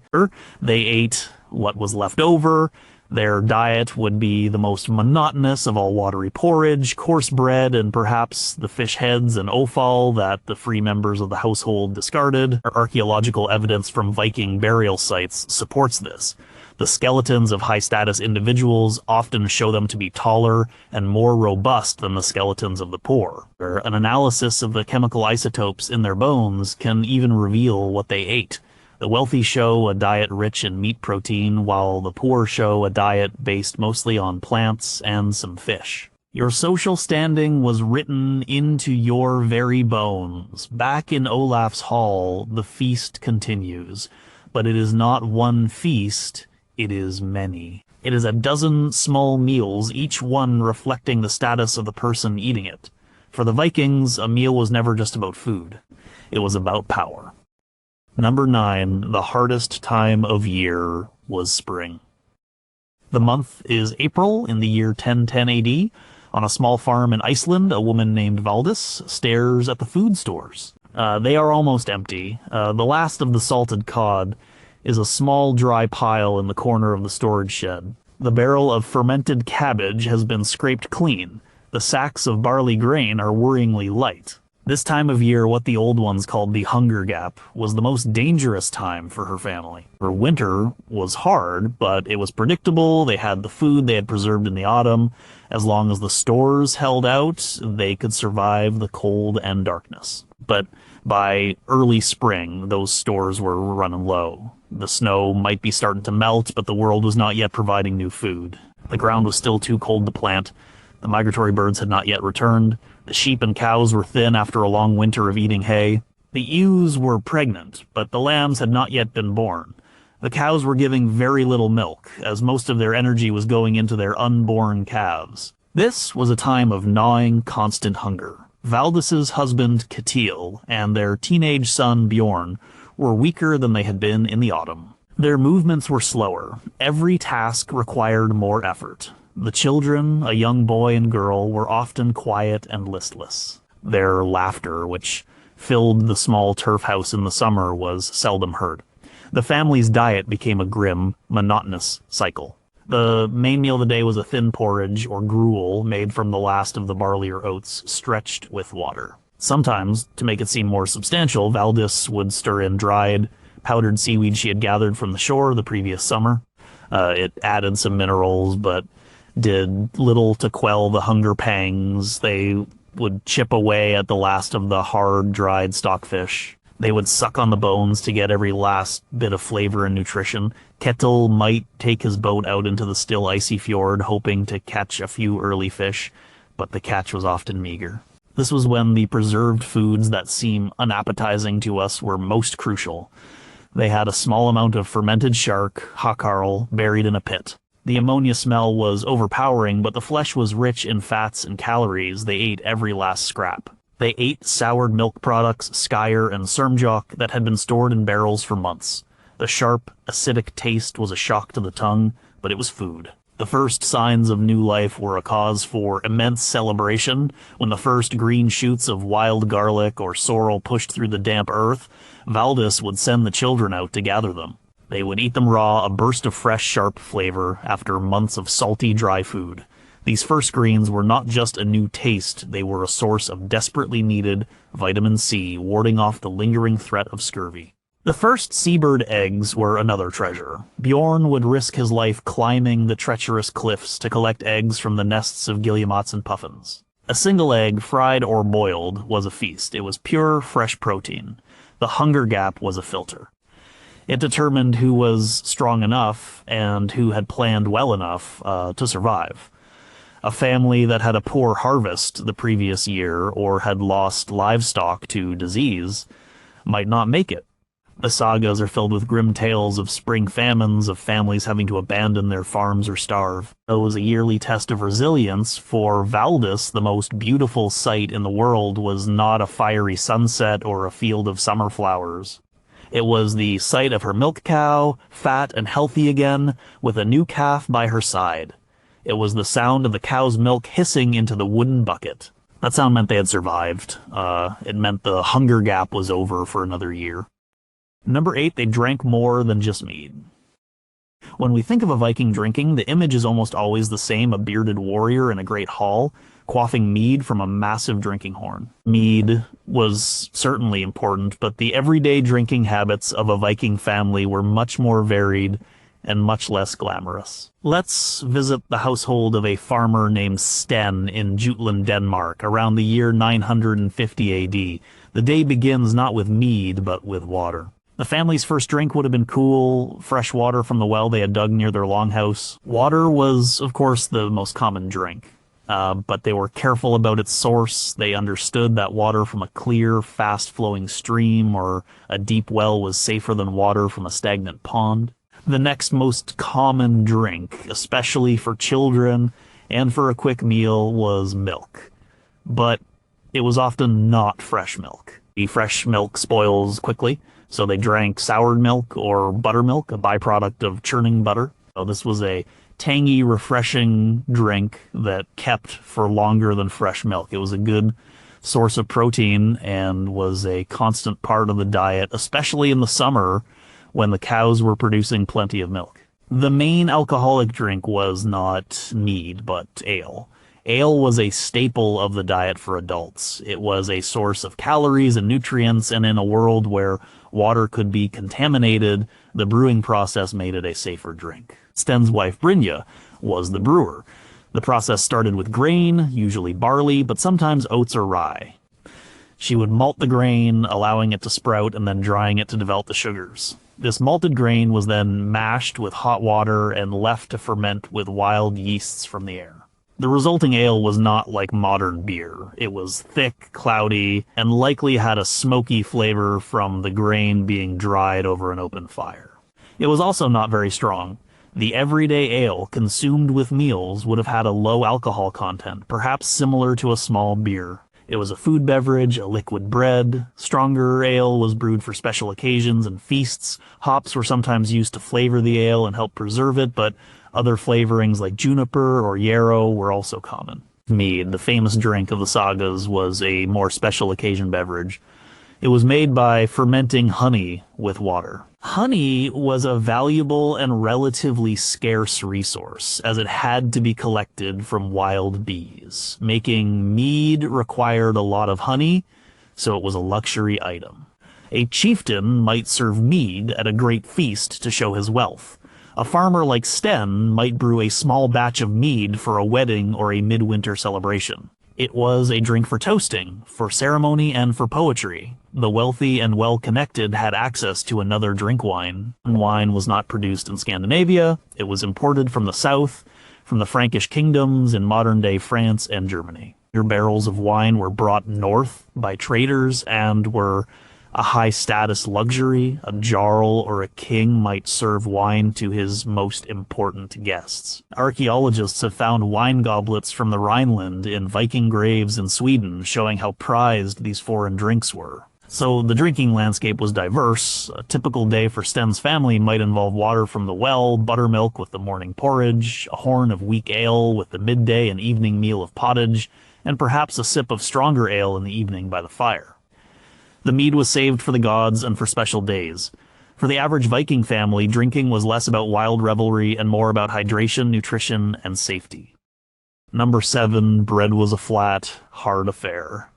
They ate what was left over. Their diet would be the most monotonous of all watery porridge, coarse bread, and perhaps the fish heads and offal that the free members of the household discarded. Archaeological evidence from Viking burial sites supports this. The skeletons of high-status individuals often show them to be taller and more robust than the skeletons of the poor. An analysis of the chemical isotopes in their bones can even reveal what they ate. The wealthy show a diet rich in meat protein, while the poor show a diet based mostly on plants and some fish. Your social standing was written into your very bones. Back in Olaf's hall, the feast continues. But it is not one feast, it is many. It is a dozen small meals, each one reflecting the status of the person eating it. For the Vikings, a meal was never just about food. It was about power. Number 9, the hardest time of year was spring. The month is April in the year 1010 AD. On a small farm in Iceland, a woman named Valdis stares at the food stores. They are almost empty. The last of the salted cod is a small dry pile in the corner of the storage shed. The barrel of fermented cabbage has been scraped clean. The sacks of barley grain are worryingly light. This time of year, what the old ones called the hunger gap, was the most dangerous time for her family. Her winter was hard, but it was predictable. They had the food they had preserved in the autumn. As long as the stores held out, they could survive the cold and darkness. But by early spring, those stores were running low. The snow might be starting to melt, but the world was not yet providing new food. The ground was still too cold to plant. The migratory birds had not yet returned. The sheep and cows were thin after a long winter of eating hay. The ewes were pregnant, but the lambs had not yet been born. The cows were giving very little milk, as most of their energy was going into their unborn calves. This was a time of gnawing, constant hunger. Valdis's husband, Ketil, and their teenage son, Bjorn, were weaker than they had been in the autumn. Their movements were slower. Every task required more effort. The children, a young boy and girl, were often quiet and listless. Their laughter, which filled the small turf house in the summer, was seldom heard. The family's diet became a grim, monotonous cycle. The main meal of the day was a thin porridge or gruel made from the last of the barley or oats, stretched with water. Sometimes, to make it seem more substantial, Valdis would stir in dried, powdered seaweed she had gathered from the shore the previous summer. It added some minerals, but did little to quell the hunger pangs. They would chip away at the last of the hard, dried stockfish. They would suck on the bones to get every last bit of flavor and nutrition. Ketil might take his boat out into the still icy fjord, hoping to catch a few early fish, but the catch was often meager. This was when the preserved foods that seem unappetizing to us were most crucial. They had a small amount of fermented shark, hakarl, buried in a pit. The ammonia smell was overpowering, but the flesh was rich in fats and calories. They ate every last scrap. They ate soured milk products, skyr, and surmjock that had been stored in barrels for months. The sharp, acidic taste was a shock to the tongue, but it was food. The first signs of new life were a cause for immense celebration. When the first green shoots of wild garlic or sorrel pushed through the damp earth, Valdis would send the children out to gather them. They would eat them raw, a burst of fresh, sharp flavor after months of salty, dry food. These first greens were not just a new taste, they were a source of desperately needed vitamin C, warding off the lingering threat of scurvy. The first seabird eggs were another treasure. Bjorn would risk his life climbing the treacherous cliffs to collect eggs from the nests of guillemots and puffins. A single egg, fried or boiled, was a feast. It was pure, fresh protein. The hunger gap was a filter. It determined who was strong enough and who had planned well enough to survive. A family that had a poor harvest the previous year or had lost livestock to disease might not make it. The sagas are filled with grim tales of spring famines, of families having to abandon their farms or starve. It was a yearly test of resilience. For Valdis, the most beautiful sight in the world was not a fiery sunset or a field of summer flowers. It was the sight of her milk cow, fat and healthy again, with a new calf by her side. It was the sound of the cow's milk hissing into the wooden bucket. That sound meant they had survived. It meant the hunger gap was over for another year. Number 8, they drank more than just mead. When we think of a Viking drinking, the image is almost always the same: a bearded warrior in a great hall, quaffing mead from a massive drinking horn. Mead was certainly important, but the everyday drinking habits of a Viking family were much more varied and much less glamorous. Let's visit the household of a farmer named Sten in Jutland, Denmark, around the year 950 AD. The day begins not with mead, but with water. The family's first drink would have been cool, fresh water from the well they had dug near their longhouse. Water was, of course, the most common drink, but they were careful about its source. They understood that water from a clear, fast-flowing stream or a deep well was safer than water from a stagnant pond. The next most common drink, especially for children and for a quick meal, was milk. But it was often not fresh milk. The fresh milk spoils quickly, so they drank soured milk or buttermilk, a byproduct of churning butter. So this was a tangy, refreshing drink that kept for longer than fresh milk. It was a good source of protein and was a constant part of the diet, especially in the summer when the cows were producing plenty of milk. The main alcoholic drink was not mead, but ale. Ale was a staple of the diet for adults. It was a source of calories and nutrients, and in a world where water could be contaminated, the brewing process made it a safer drink. Sten's wife Brynja was the brewer. The process started with grain, usually barley, but sometimes oats or rye. She would malt the grain, allowing it to sprout and then drying it to develop the sugars. This malted grain was then mashed with hot water and left to ferment with wild yeasts from the air. The resulting ale was not like modern beer. It was thick, cloudy, and likely had a smoky flavor from the grain being dried over an open fire. It was also not very strong. The everyday ale consumed with meals would have had a low alcohol content, perhaps similar to a small beer. It was a food beverage, a liquid bread. Stronger ale was brewed for special occasions and feasts. Hops were sometimes used to flavor the ale and help preserve it, but other flavorings like juniper or yarrow were also common. Mead, the famous drink of the sagas, was a more special occasion beverage. It was made by fermenting honey with water. Honey was a valuable and relatively scarce resource, as it had to be collected from wild bees. Making mead required a lot of honey, so it was a luxury item. A chieftain might serve mead at a great feast to show his wealth. A farmer like Sten might brew a small batch of mead for a wedding or a midwinter celebration. It was a drink for toasting, for ceremony, and for poetry. The wealthy and well-connected had access to another drink wine. Wine was not produced in Scandinavia. It was imported from the south, from the Frankish kingdoms in modern-day France and Germany. Your barrels of wine were brought north by traders and were a high-status luxury. A jarl or a king might serve wine to his most important guests. Archaeologists have found wine goblets from the Rhineland in Viking graves in Sweden, showing how prized these foreign drinks were. So the drinking landscape was diverse. A typical day for Sten's family might involve water from the well, buttermilk with the morning porridge, a horn of weak ale with the midday and evening meal of pottage, and perhaps a sip of stronger ale in the evening by the fire. The mead was saved for the gods and for special days. For the average Viking family, drinking was less about wild revelry and more about hydration, nutrition, and safety. Number 7, bread was a flat, hard affair.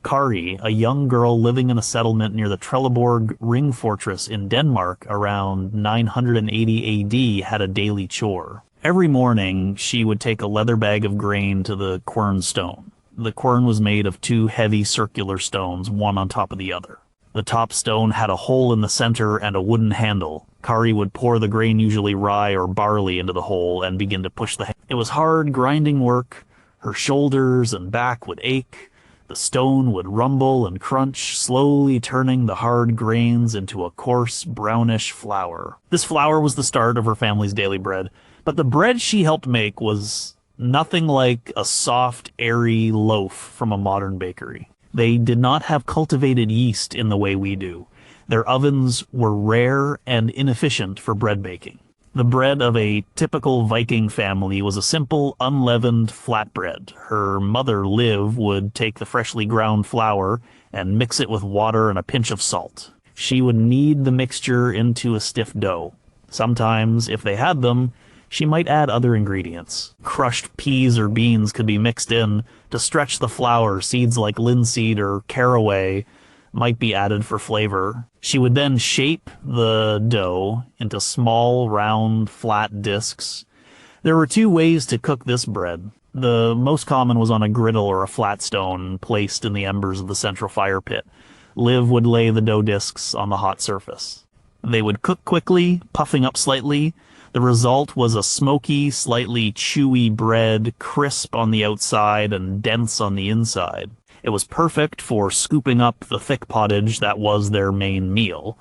Kari, a young girl living in a settlement near the Trelleborg ring fortress in Denmark around 980 AD, had a daily chore. Every morning, she would take a leather bag of grain to the quern stone. The quern was made of 2 heavy circular stones, one on top of the other. The top stone had a hole in the center and a wooden handle. Kari would pour the grain, usually rye or barley, into the hole and begin to push the. It was hard, grinding work. Her shoulders and back would ache. The stone would rumble and crunch, slowly turning the hard grains into a coarse, brownish flour. This flour was the start of her family's daily bread, but the bread she helped make was nothing like a soft, airy loaf from a modern bakery. They did not have cultivated yeast in the way we do. Their ovens were rare and inefficient for bread baking. The bread of a typical Viking family was a simple, unleavened flatbread. Her mother, Liv, would take the freshly ground flour and mix it with water and a pinch of salt. She would knead the mixture into a stiff dough. Sometimes, if they had them, she might add other ingredients. Crushed peas or beans could be mixed in to stretch the flour. Seeds like linseed or caraway might be added for flavor. She would then shape the dough into small, round, flat discs. There were two ways to cook this bread. The most common was on a griddle or a flat stone placed in the embers of the central fire pit. Liv would lay the dough discs on the hot surface. They would cook quickly, puffing up slightly. The result was a smoky, slightly chewy bread, crisp on the outside and dense on the inside. It was perfect for scooping up the thick pottage that was their main meal.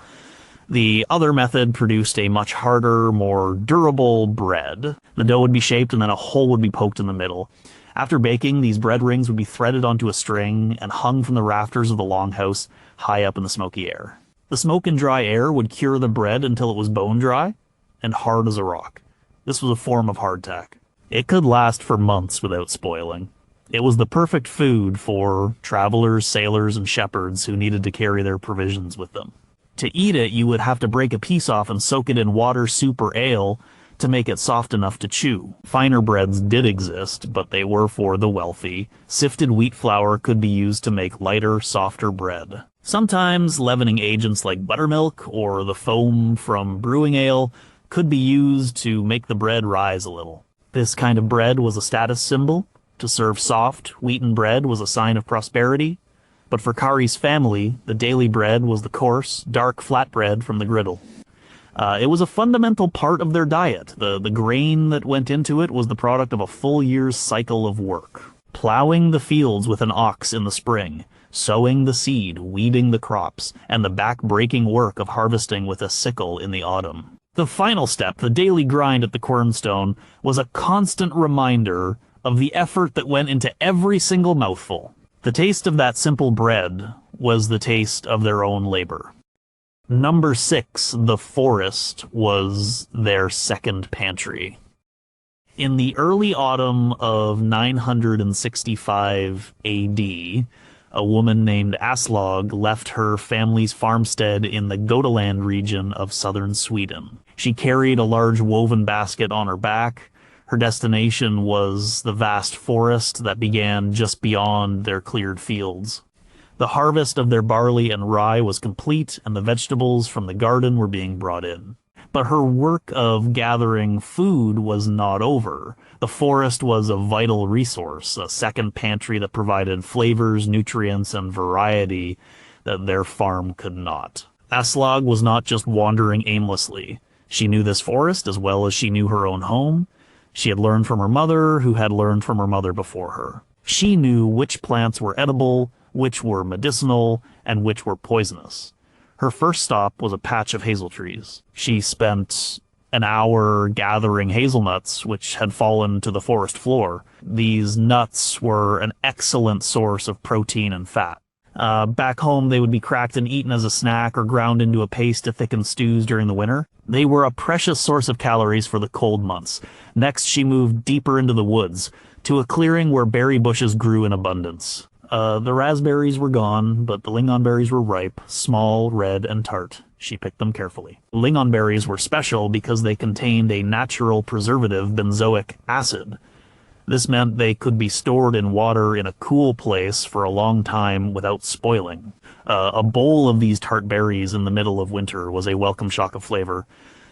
The other method produced a much harder, more durable bread. The dough would be shaped and then a hole would be poked in the middle. After baking, these bread rings would be threaded onto a string and hung from the rafters of the longhouse high up in the smoky air. The smoke and dry air would cure the bread until it was bone dry and hard as a rock. This was a form of hardtack. It could last for months without spoiling. It was the perfect food for travelers, sailors, and shepherds who needed to carry their provisions with them. To eat it, you would have to break a piece off and soak it in water, soup, or ale to make it soft enough to chew. Finer breads did exist, but they were for the wealthy. Sifted wheat flour could be used to make lighter, softer bread. Sometimes leavening agents like buttermilk or the foam from brewing ale could be used to make the bread rise a little. This kind of bread was a status symbol. To serve soft, wheaten bread was a sign of prosperity, but for Kari's family, the daily bread was the coarse, dark flatbread from the griddle. It was a fundamental part of their diet. The grain that went into it was the product of a full year's cycle of work. Plowing the fields with an ox in the spring, sowing the seed, weeding the crops, and the back-breaking work of harvesting with a sickle in the autumn. The final step, the daily grind at the quernstone, was a constant reminder of the effort that went into every single mouthful. The taste of that simple bread was the taste of their own labor. Number 6, the forest, was their second pantry. In the early autumn of 965 AD, a woman named Aslog left her family's farmstead in the Gotaland region of southern Sweden. She carried a large woven basket on her back. Her destination was the vast forest that began just beyond their cleared fields. The harvest of their barley and rye was complete, and the vegetables from the garden were being brought in. But her work of gathering food was not over. The forest was a vital resource, a second pantry that provided flavors, nutrients, and variety that their farm could not. Aslog was not just wandering aimlessly. She knew this forest as well as she knew her own home. She had learned from her mother, who had learned from her mother before her. She knew which plants were edible, which were medicinal, and which were poisonous. Her first stop was a patch of hazel trees. She spent an hour gathering hazelnuts, which had fallen to the forest floor. These nuts were an excellent source of protein and fat. Back home, they would be cracked and eaten as a snack or ground into a paste to thicken stews during the winter. They were a precious source of calories for the cold months. Next, she moved deeper into the woods, to a clearing where berry bushes grew in abundance. The raspberries were gone, but the lingonberries were ripe, small, red, and tart. She picked them carefully. Lingonberries were special because they contained a natural preservative, benzoic acid. This meant they could be stored in water in a cool place for a long time without spoiling. A bowl of these tart berries in the middle of winter was a welcome shock of flavor.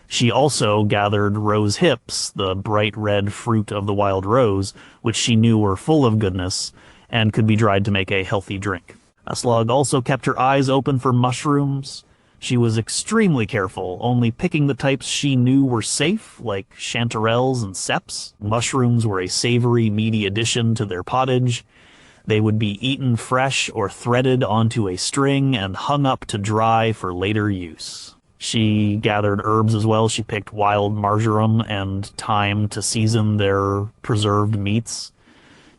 She also gathered rose hips, the bright red fruit of the wild rose, which she knew were full of goodness and could be dried to make a healthy drink. Aslog also kept her eyes open for mushrooms. She was extremely careful, only picking the types she knew were safe, like chanterelles and seps. Mushrooms were a savory, meaty addition to their pottage. They would be eaten fresh or threaded onto a string and hung up to dry for later use. She gathered herbs as well. She picked wild marjoram and thyme to season their preserved meats.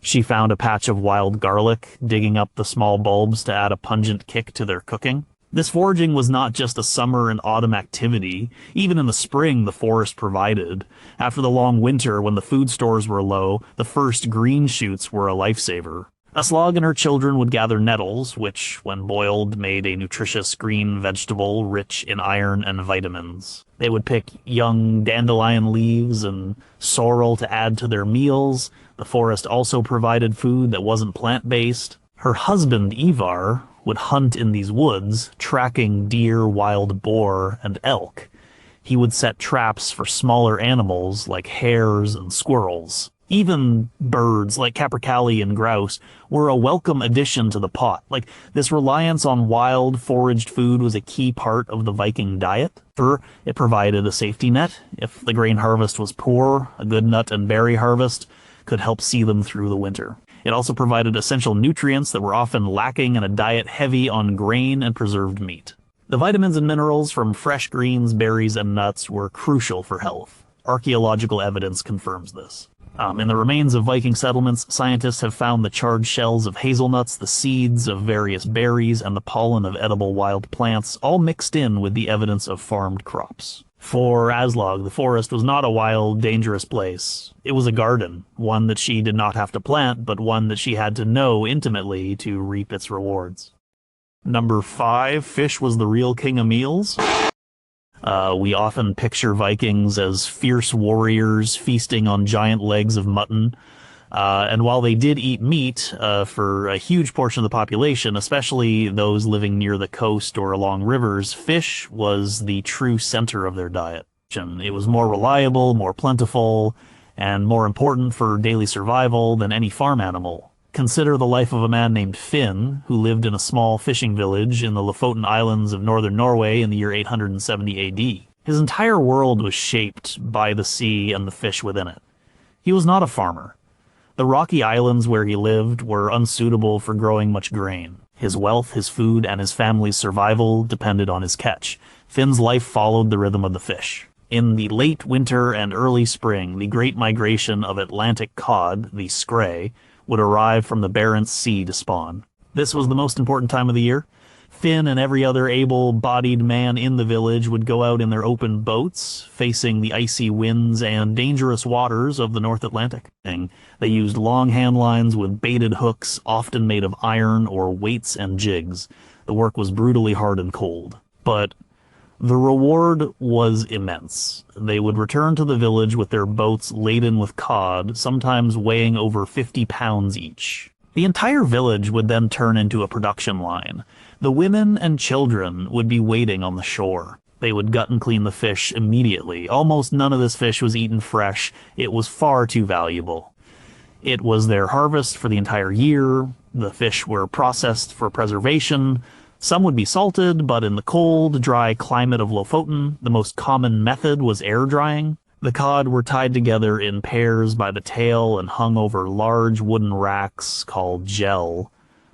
She found a patch of wild garlic, digging up the small bulbs to add a pungent kick to their cooking. This foraging was not just a summer and autumn activity. Even in the spring, the forest provided. After the long winter, when the food stores were low, the first green shoots were a lifesaver. Aslog and her children would gather nettles, which, when boiled, made a nutritious green vegetable rich in iron and vitamins. They would pick young dandelion leaves and sorrel to add to their meals. The forest also provided food that wasn't plant-based. Her husband, Ivar, would hunt in these woods, tracking deer, wild boar, and elk. He would set traps for smaller animals like hares and squirrels. Even birds like capercaillie and grouse were a welcome addition to the pot. Like, this reliance on wild, foraged food was a key part of the Viking diet. It provided a safety net. If the grain harvest was poor, a good nut and berry harvest could help see them through the winter. It also provided essential nutrients that were often lacking in a diet heavy on grain and preserved meat. The vitamins and minerals from fresh greens, berries, and nuts were crucial for health. Archaeological evidence confirms this. In the remains of Viking settlements, scientists have found the charred shells of hazelnuts, the seeds of various berries, and the pollen of edible wild plants, all mixed in with the evidence of farmed crops. For Aslog, the forest was not a wild, dangerous place. It was a garden, one that she did not have to plant, but one that she had to know intimately to reap its rewards. Number 5, fish was the real king of meals. We often picture Vikings as fierce warriors feasting on giant legs of mutton. And while they did eat meat for a huge portion of the population, especially those living near the coast or along rivers, fish was the true center of their diet. It was more reliable, more plentiful, and more important for daily survival than any farm animal. Consider the life of a man named Finn, who lived in a small fishing village in the Lofoten Islands of northern Norway in the year 870 AD. His entire world was shaped by the sea and the fish within it. He was not a farmer. The rocky islands where he lived were unsuitable for growing much grain. His wealth, his food, and his family's survival depended on his catch. Finn's life followed the rhythm of the fish. In the late winter and early spring, the great migration of Atlantic cod, the scray, would arrive from the Barents Sea to spawn. This was the most important time of the year. Finn and every other able-bodied man in the village would go out in their open boats, facing the icy winds and dangerous waters of the North Atlantic. They used long hand lines with baited hooks, often made of iron or weights and jigs. The work was brutally hard and cold. But the reward was immense. They would return to the village with their boats laden with cod, sometimes weighing over 50 pounds each. The entire village would then turn into a production line. The women and children would be waiting on the shore. They would gut and clean the fish immediately. Almost none of this fish was eaten fresh. It was far too valuable. It was their harvest for the entire year. The fish were processed for preservation. Some would be salted, but in the cold, dry climate of Lofoten, the most common method was air drying. The cod were tied together in pairs by the tail and hung over large wooden racks called gel.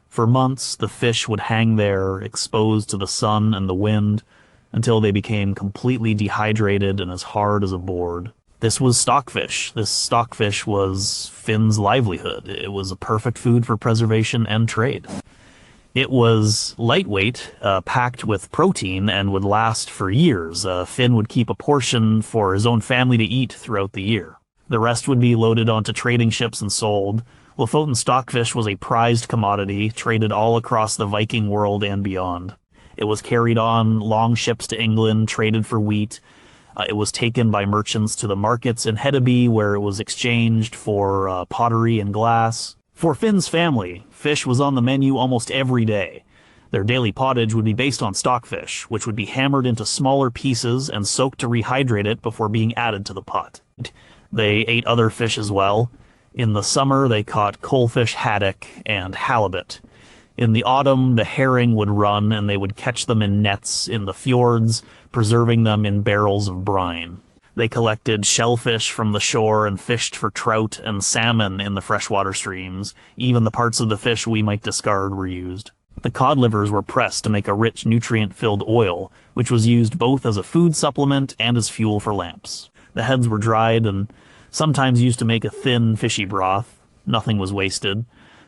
For months, the fish would hang there, exposed to the sun and the wind, until they became completely dehydrated and as hard as a board. This was stockfish. This stockfish was Finn's livelihood. It was a perfect food for preservation and trade. It was lightweight, packed with protein, and would last for years. Finn would keep a portion for his own family to eat throughout the year. The rest would be loaded onto trading ships and sold. Lofoten stockfish was a prized commodity, traded all across the Viking world and beyond. It was carried on long ships to England, traded for wheat. It was taken by merchants to the markets in Hedeby, where it was exchanged for pottery and glass. For Finn's family, fish was on the menu almost every day. Their daily pottage would be based on stockfish, which would be hammered into smaller pieces and soaked to rehydrate it before being added to the pot. They ate other fish as well. In the summer, they caught coalfish haddock and halibut. In the autumn, the herring would run and they would catch them in nets in the fjords, preserving them in barrels of brine. They collected shellfish from the shore and fished for trout and salmon in the freshwater streams. Even the parts of the fish we might discard were used. The cod livers were pressed to make a rich, nutrient-filled oil, which was used both as a food supplement and as fuel for lamps. The heads were dried and sometimes used to make a thin, fishy broth. Nothing was wasted.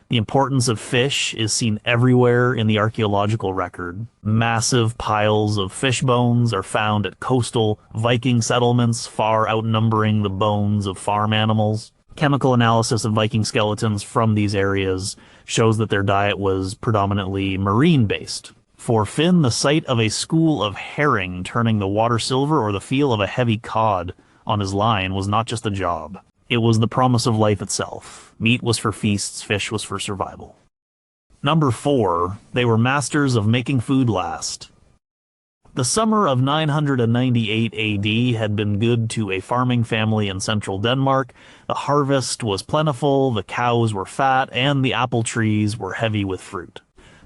The importance of fish is seen everywhere in the archaeological record. Massive piles of fish bones are found at coastal Viking settlements, far outnumbering the bones of farm animals. Chemical analysis of Viking skeletons from these areas shows that their diet was predominantly marine-based. For Finn, the sight of a school of herring turning the water silver or the feel of a heavy cod on his line was not just a job. It was the promise of life itself. Meat was for feasts, fish was for survival. Number 4, they were masters of making food last. The summer of 998 AD had been good to a farming family in central Denmark. The harvest was plentiful, the cows were fat, and the apple trees were heavy with fruit.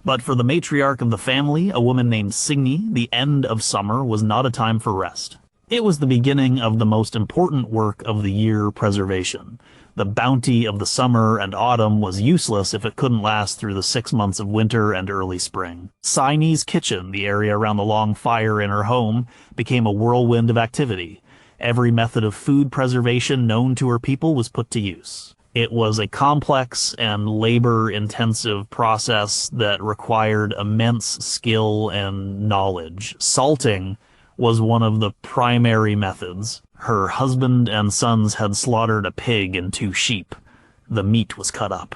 But for the matriarch of the family, a woman named Signy, the end of summer was not a time for rest. It was the beginning of the most important work of the year, preservation. The bounty of the summer and autumn was useless if it couldn't last through the 6 months of winter and early spring. Signy's kitchen, the area around the long fire in her home, became a whirlwind of activity. Every method of food preservation known to her people was put to use. It was a complex and labor-intensive process that required immense skill and knowledge. Salting was one of the primary methods. Her husband and sons had slaughtered a pig and 2 sheep. The meat was cut up.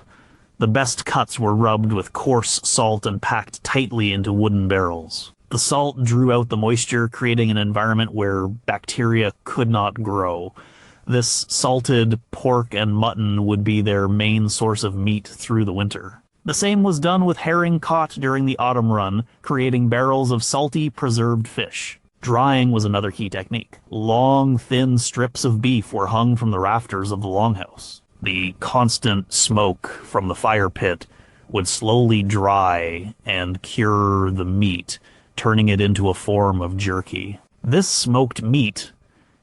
The best cuts were rubbed with coarse salt and packed tightly into wooden barrels. The salt drew out the moisture, creating an environment where bacteria could not grow. This salted pork and mutton would be their main source of meat through the winter. The same was done with herring caught during the autumn run, creating barrels of salty, preserved fish. Drying was another key technique. Long, thin strips of beef were hung from the rafters of the longhouse. The constant smoke from the fire pit would slowly dry and cure the meat, turning it into a form of jerky. This smoked meat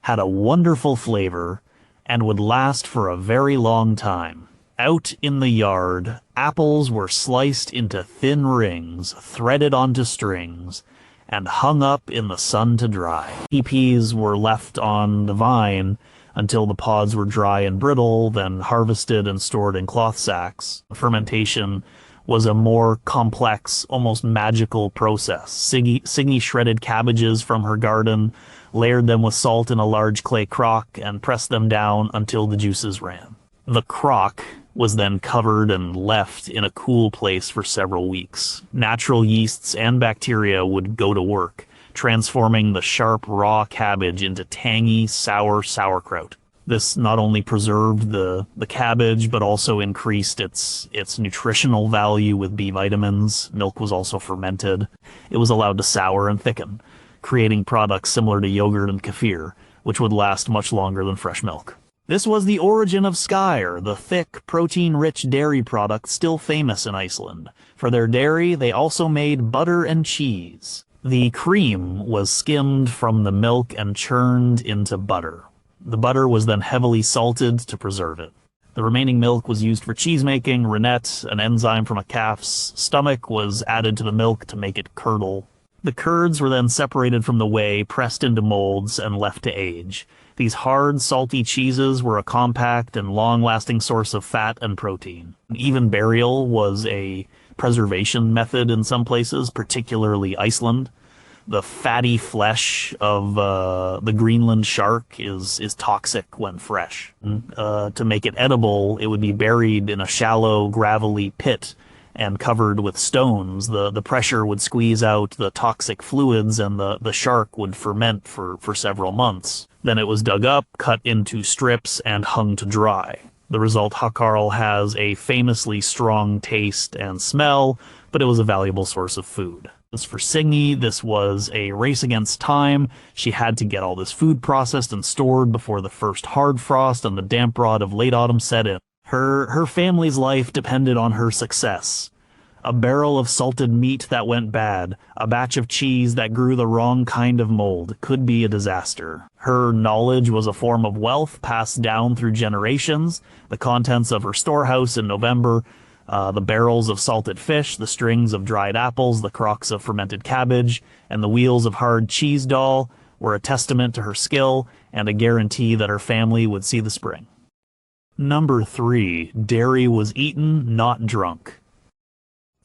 had a wonderful flavor and would last for a very long time. Out in the yard, apples were sliced into thin rings, threaded onto strings, and hung up in the sun to dry. Peas were left on the vine until the pods were dry and brittle, then harvested and stored in cloth sacks. Fermentation was a more complex, almost magical process. Signy shredded cabbages from her garden, layered them with salt in a large clay crock, and pressed them down until the juices ran. The crock was then covered and left in a cool place for several weeks. Natural yeasts and bacteria would go to work, transforming the sharp, raw cabbage into tangy, sour sauerkraut. This not only preserved the cabbage, but also increased its nutritional value with B vitamins. Milk was also fermented. It was allowed to sour and thicken, creating products similar to yogurt and kefir, which would last much longer than fresh milk. This was the origin of skyr, the thick, protein-rich dairy product still famous in Iceland. For their dairy, they also made butter and cheese. The cream was skimmed from the milk and churned into butter. The butter was then heavily salted to preserve it. The remaining milk was used for cheese-making. Rennet, an enzyme from a calf's stomach, was added to the milk to make it curdle. The curds were then separated from the whey, pressed into molds, and left to age. These hard, salty cheeses were a compact and long-lasting source of fat and protein. Even burial was a preservation method in some places, particularly Iceland. The fatty flesh of the Greenland shark is toxic when fresh. To make it edible, it would be buried in a shallow, gravelly pit and covered with stones. The pressure would squeeze out the toxic fluids, and the shark would ferment for several months. Then it was dug up, cut into strips, and hung to dry. The result, hakarl, has a famously strong taste and smell, but it was a valuable source of food. As for Signy, this was a race against time. She had to get all this food processed and stored before the first hard frost and the damp rot of late autumn set in. Her family's life depended on her success. A barrel of salted meat that went bad, a batch of cheese that grew the wrong kind of mold could be a disaster. Her knowledge was a form of wealth passed down through generations. The contents of her storehouse in November, the barrels of salted fish, the strings of dried apples, the crocks of fermented cabbage, and the wheels of hard cheese dough were a testament to her skill and a guarantee that her family would see the spring. Number 3. Dairy was eaten, not drunk.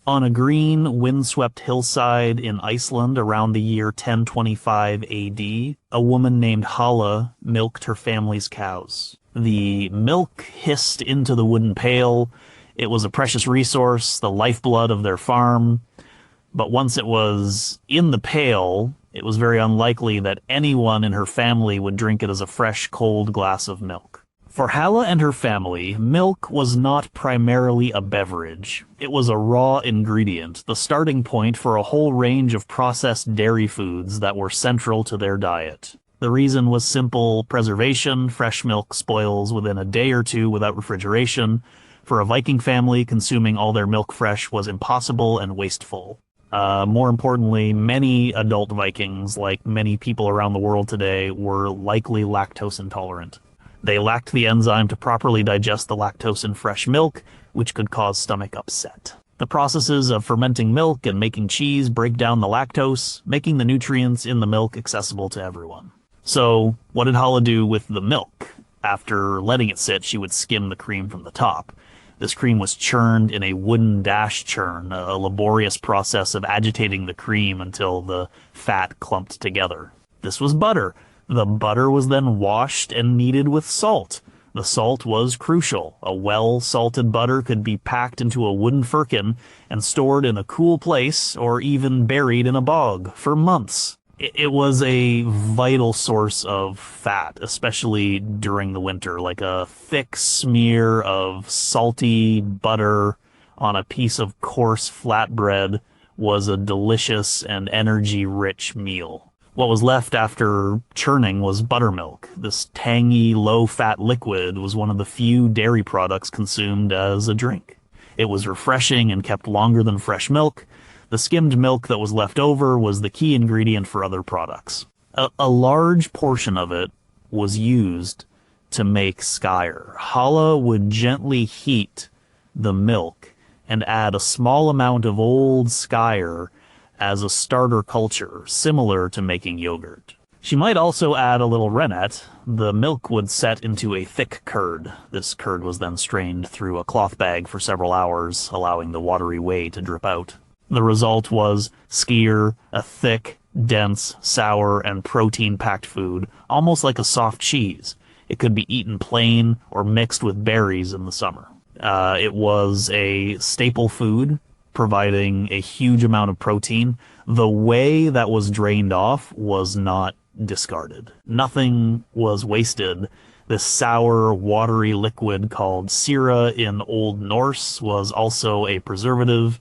On a green, windswept hillside in Iceland around the year 1025 AD, a woman named Halla milked her family's cows. The milk hissed into the wooden pail. It was a precious resource, the lifeblood of their farm. But once it was in the pail, it was very unlikely that anyone in her family would drink it as a fresh, cold glass of milk. For Halla and her family, milk was not primarily a beverage. It was a raw ingredient, the starting point for a whole range of processed dairy foods that were central to their diet. The reason was simple: preservation. Fresh milk spoils within a day or two without refrigeration. For a Viking family, consuming all their milk fresh was impossible and wasteful. More importantly, many adult Vikings, like many people around the world today, were likely lactose intolerant. They lacked the enzyme to properly digest the lactose in fresh milk, which could cause stomach upset. The processes of fermenting milk and making cheese break down the lactose, making the nutrients in the milk accessible to everyone. So, what did Halla do with the milk? After letting it sit, she would skim the cream from the top. This cream was churned in a wooden dash churn, a laborious process of agitating the cream until the fat clumped together. This was butter. The butter was then washed and kneaded with salt. The salt was crucial. A well-salted butter could be packed into a wooden firkin and stored in a cool place or even buried in a bog for months. It was a vital source of fat, especially during the winter. Like a thick smear of salty butter on a piece of coarse flatbread was a delicious and energy-rich meal. What was left after churning was buttermilk. This tangy, low-fat liquid was one of the few dairy products consumed as a drink. It was refreshing and kept longer than fresh milk. The skimmed milk that was left over was the key ingredient for other products. A large portion of it was used to make skyr. Halla would gently heat the milk and add a small amount of old skyr as a starter culture, similar to making yogurt. She might also add a little rennet. The milk would set into a thick curd. This curd was then strained through a cloth bag for several hours, allowing the watery whey to drip out. The result was skyr, a thick, dense, sour, and protein-packed food, almost like a soft cheese. It could be eaten plain or mixed with berries in the summer. It was a staple food, providing a huge amount of protein. The whey that was drained off was not discarded. Nothing was wasted. This sour, watery liquid called sira in Old Norse was also a preservative.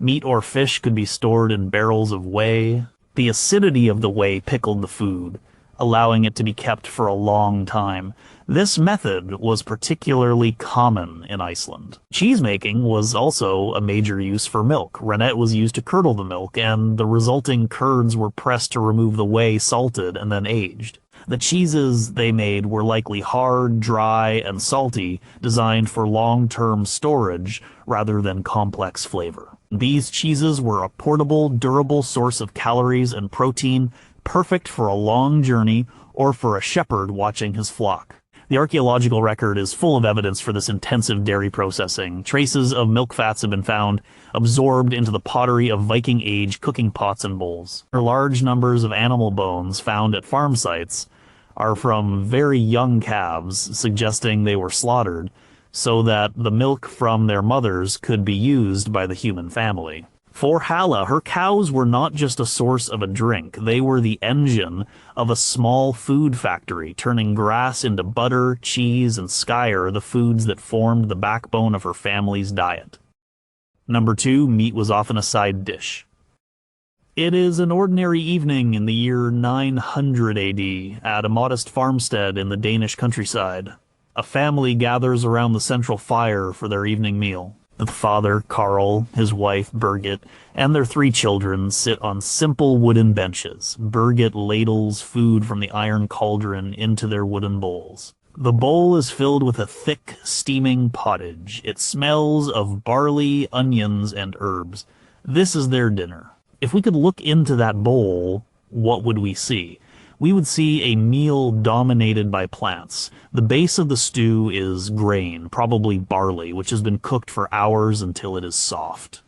Meat or fish could be stored in barrels of whey. The acidity of the whey pickled the food, allowing it to be kept for a long time. This method was particularly common in Iceland. Cheesemaking was also a major use for milk. Rennet was used to curdle the milk, and the resulting curds were pressed to remove the whey, salted, and then aged. The cheeses they made were likely hard, dry, and salty, designed for long-term storage rather than complex flavor. These cheeses were a portable, durable source of calories and protein, perfect for a long journey or for a shepherd watching his flock. The archaeological record is full of evidence for this intensive dairy processing. Traces of milk fats have been found absorbed into the pottery of Viking-age cooking pots and bowls. Large numbers of animal bones found at farm sites are from very young calves, suggesting they were slaughtered so that the milk from their mothers could be used by the human family. For Halla, her cows were not just a source of a drink, they were the engine of a small food factory, turning grass into butter, cheese, and skyr, the foods that formed the backbone of her family's diet. Number 2, meat was often a side dish. It is an ordinary evening in the year 900 AD at a modest farmstead in the Danish countryside. A family gathers around the central fire for their evening meal. The father, Carl, his wife, Birgit, and their 3 children sit on simple wooden benches. Birgit ladles food from the iron cauldron into their wooden bowls. The bowl is filled with a thick, steaming pottage. It smells of barley, onions, and herbs. This is their dinner. If we could look into that bowl, what would we see? We would see a meal dominated by plants. The base of the stew is grain, probably barley, which has been cooked for hours until it is soft.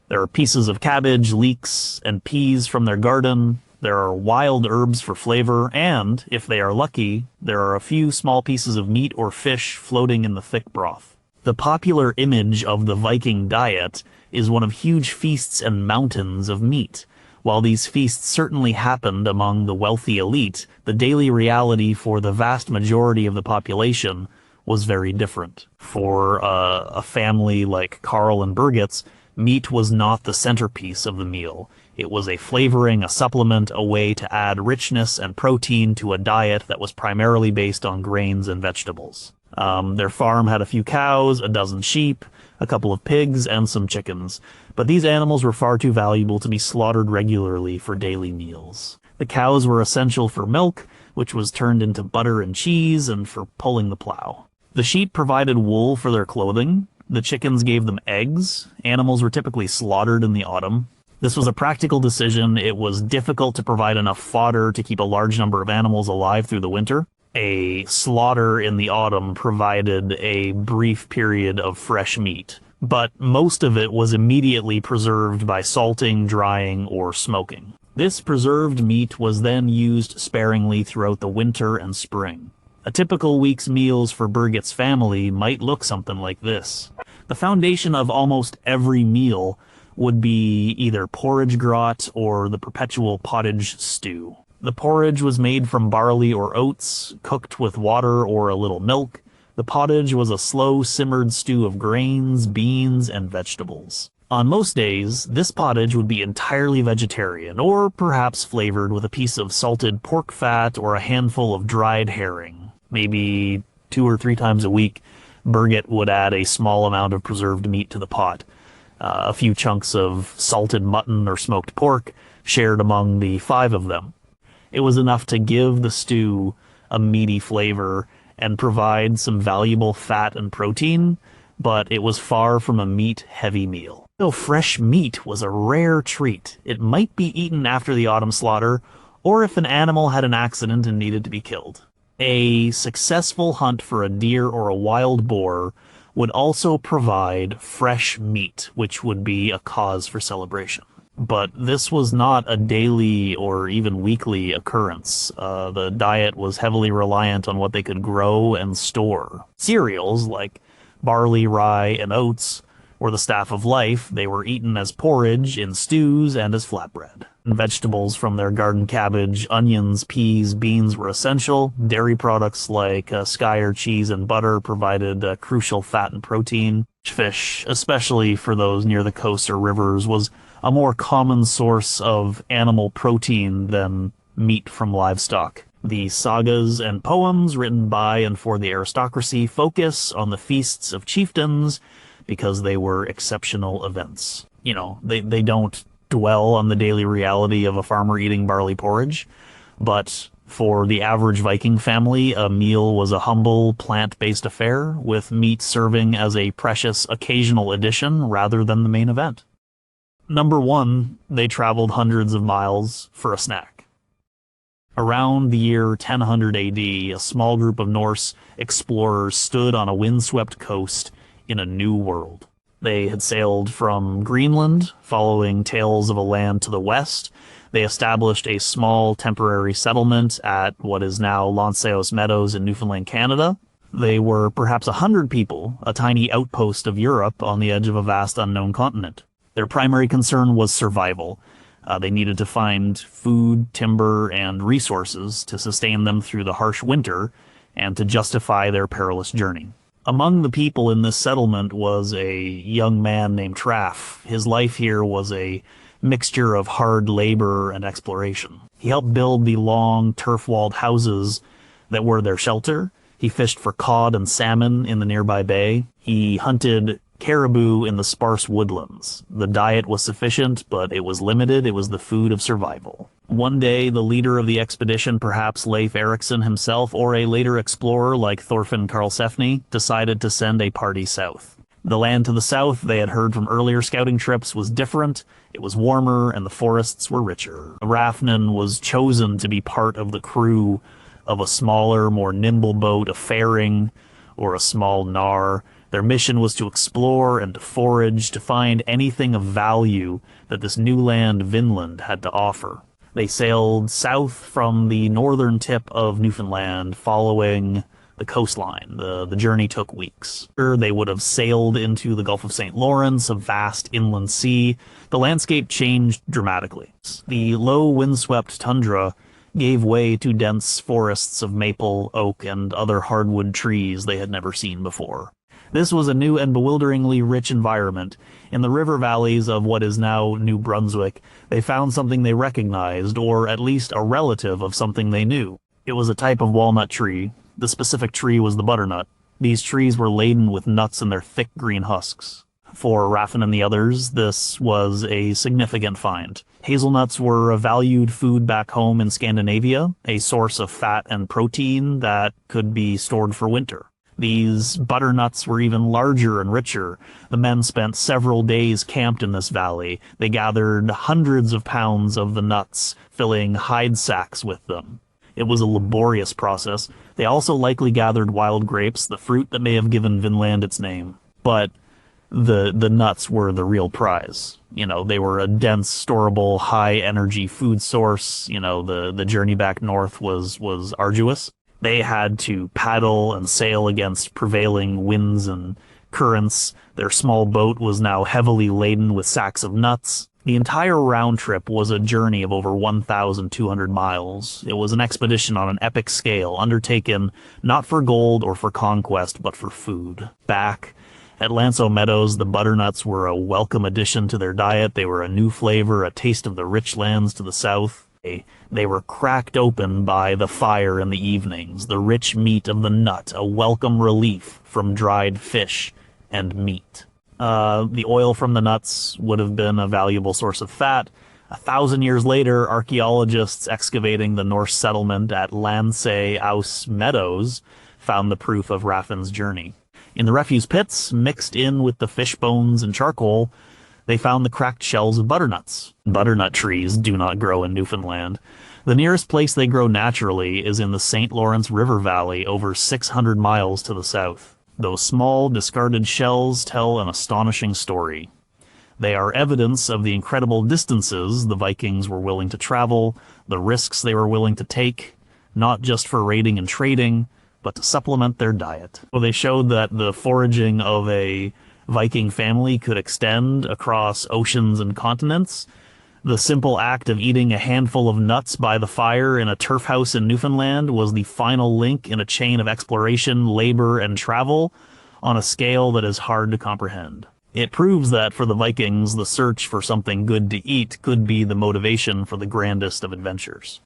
There are pieces of cabbage, leeks, and peas from their garden. There are wild herbs for flavor, and, if they are lucky, there are a few small pieces of meat or fish floating in the thick broth. The popular image of the Viking diet is one of huge feasts and mountains of meat. While these feasts certainly happened among the wealthy elite, the daily reality for the vast majority of the population was very different. For a family like Carl and Birgit's, meat was not the centerpiece of the meal. It was a flavoring, a supplement, a way to add richness and protein to a diet that was primarily based on grains and vegetables. Their farm had a few cows, a dozen sheep, a couple of pigs, and some chickens, but these animals were far too valuable to be slaughtered regularly for daily meals. The cows were essential for milk, which was turned into butter and cheese, and for pulling the plow. The sheep provided wool for their clothing. The chickens gave them eggs. Animals were typically slaughtered in the autumn. This was a practical decision. It was difficult to provide enough fodder to keep a large number of animals alive through the winter. A slaughter in the autumn provided a brief period of fresh meat, but most of it was immediately preserved by salting, drying, or smoking. This preserved meat was then used sparingly throughout the winter and spring. A typical week's meals for Birgit's family might look something like this. The foundation of almost every meal would be either porridge grot or the perpetual pottage stew. The porridge was made from barley or oats, cooked with water or a little milk. The pottage was a slow simmered stew of grains, beans, and vegetables. On most days, this pottage would be entirely vegetarian, or perhaps flavored with a piece of salted pork fat or a handful of dried herring. Maybe 2 or 3 times a week, Birgit would add a small amount of preserved meat to the pot. A few chunks of salted mutton or smoked pork shared among the 5 of them. It was enough to give the stew a meaty flavor and provide some valuable fat and protein, but it was far from a meat-heavy meal. Though fresh meat was a rare treat, it might be eaten after the autumn slaughter, or if an animal had an accident and needed to be killed. A successful hunt for a deer or a wild boar would also provide fresh meat, which would be a cause for celebration. But this was not a daily or even weekly occurrence. The diet was heavily reliant on what they could grow and store. Cereals like barley, rye, and oats were the staff of life. They were eaten as porridge, in stews, and as flatbread. And vegetables from their garden cabbage, onions, peas, beans were essential. Dairy products like skyr, cheese, and butter provided crucial fat and protein. Fish, especially for those near the coast or rivers, was a more common source of animal protein than meat from livestock. The sagas and poems written by and for the aristocracy focus on the feasts of chieftains because they were exceptional events. You know, they don't dwell on the daily reality of a farmer eating barley porridge, but for the average Viking family, a meal was a humble, plant-based affair, with meat serving as a precious occasional addition rather than the main event. Number 1, they traveled hundreds of miles for a snack. Around the year 1000 AD, a small group of Norse explorers stood on a windswept coast in a new world. They had sailed from Greenland, following tales of a land to the west. They established a small temporary settlement at what is now Lanceos Meadows in Newfoundland, Canada. They were perhaps 100 people, a tiny outpost of Europe on the edge of a vast unknown continent. Their primary concern was survival. They needed to find food, timber, and resources to sustain them through the harsh winter and to justify their perilous journey. Among the people in this settlement was a young man named Traff. His life here was a mixture of hard labor and exploration. He helped build the long, turf-walled houses that were their shelter. He fished for cod and salmon in the nearby bay. He hunted caribou in the sparse woodlands. The diet was sufficient, but it was limited. It was the food of survival. One day, the leader of the expedition, perhaps Leif Erikson himself, or a later explorer like Thorfinn Karlsefni, decided to send a party south. The land to the south, they had heard from earlier scouting trips, was different, it was warmer, and the forests were richer. Rafnin was chosen to be part of the crew of a smaller, more nimble boat, a fairing, or a small nar. Their mission was to explore and to forage, to find anything of value that this new land, Vinland, had to offer. They sailed south from the northern tip of Newfoundland, following the coastline. The journey took weeks. They would have sailed into the Gulf of St. Lawrence, a vast inland sea. The landscape changed dramatically. The low windswept tundra gave way to dense forests of maple, oak, and other hardwood trees they had never seen before. This was a new and bewilderingly rich environment. In the river valleys of what is now New Brunswick, they found something they recognized, or at least a relative of something they knew. It was a type of walnut tree. The specific tree was the butternut. These trees were laden with nuts in their thick green husks. For Raffin and the others, this was a significant find. Hazelnuts were a valued food back home in Scandinavia, a source of fat and protein that could be stored for winter. These butternuts were even larger and richer. The men spent several days camped in this valley. They gathered hundreds of pounds of the nuts, filling hide sacks with them. It was a laborious process. They also likely gathered wild grapes, the fruit that may have given Vinland its name. But the nuts were the real prize. You know, they were a dense, storable, high-energy food source. You know, the journey back north was arduous. They had to paddle and sail against prevailing winds and currents. Their small boat was now heavily laden with sacks of nuts. The entire round trip was a journey of over 1,200 miles. It was an expedition on an epic scale, undertaken not for gold or for conquest, but for food. Back at Lanso Meadows, the butternuts were a welcome addition to their diet. They were a new flavor, a taste of the rich lands to the south. They were cracked open by the fire in the evenings, the rich meat of the nut, a welcome relief from dried fish and meat. The oil from the nuts would have been a valuable source of fat. 1,000 years later, archaeologists excavating the Norse settlement at Lansay Aus Meadows found the proof of Raffin's journey. In the refuse pits, mixed in with the fish bones and charcoal, they found the cracked shells of butternuts. Butternut trees do not grow in Newfoundland. The nearest place they grow naturally is in the St. Lawrence River Valley, over 600 miles to the south. Those small, discarded shells tell an astonishing story. They are evidence of the incredible distances the Vikings were willing to travel, the risks they were willing to take, not just for raiding and trading, but to supplement their diet. Well, they showed that the foraging of a Viking family could extend across oceans and continents. The simple act of eating a handful of nuts by the fire in a turf house in Newfoundland was the final link in a chain of exploration, labor, and travel on a scale that is hard to comprehend. It proves that for the Vikings, the search for something good to eat could be the motivation for the grandest of adventures.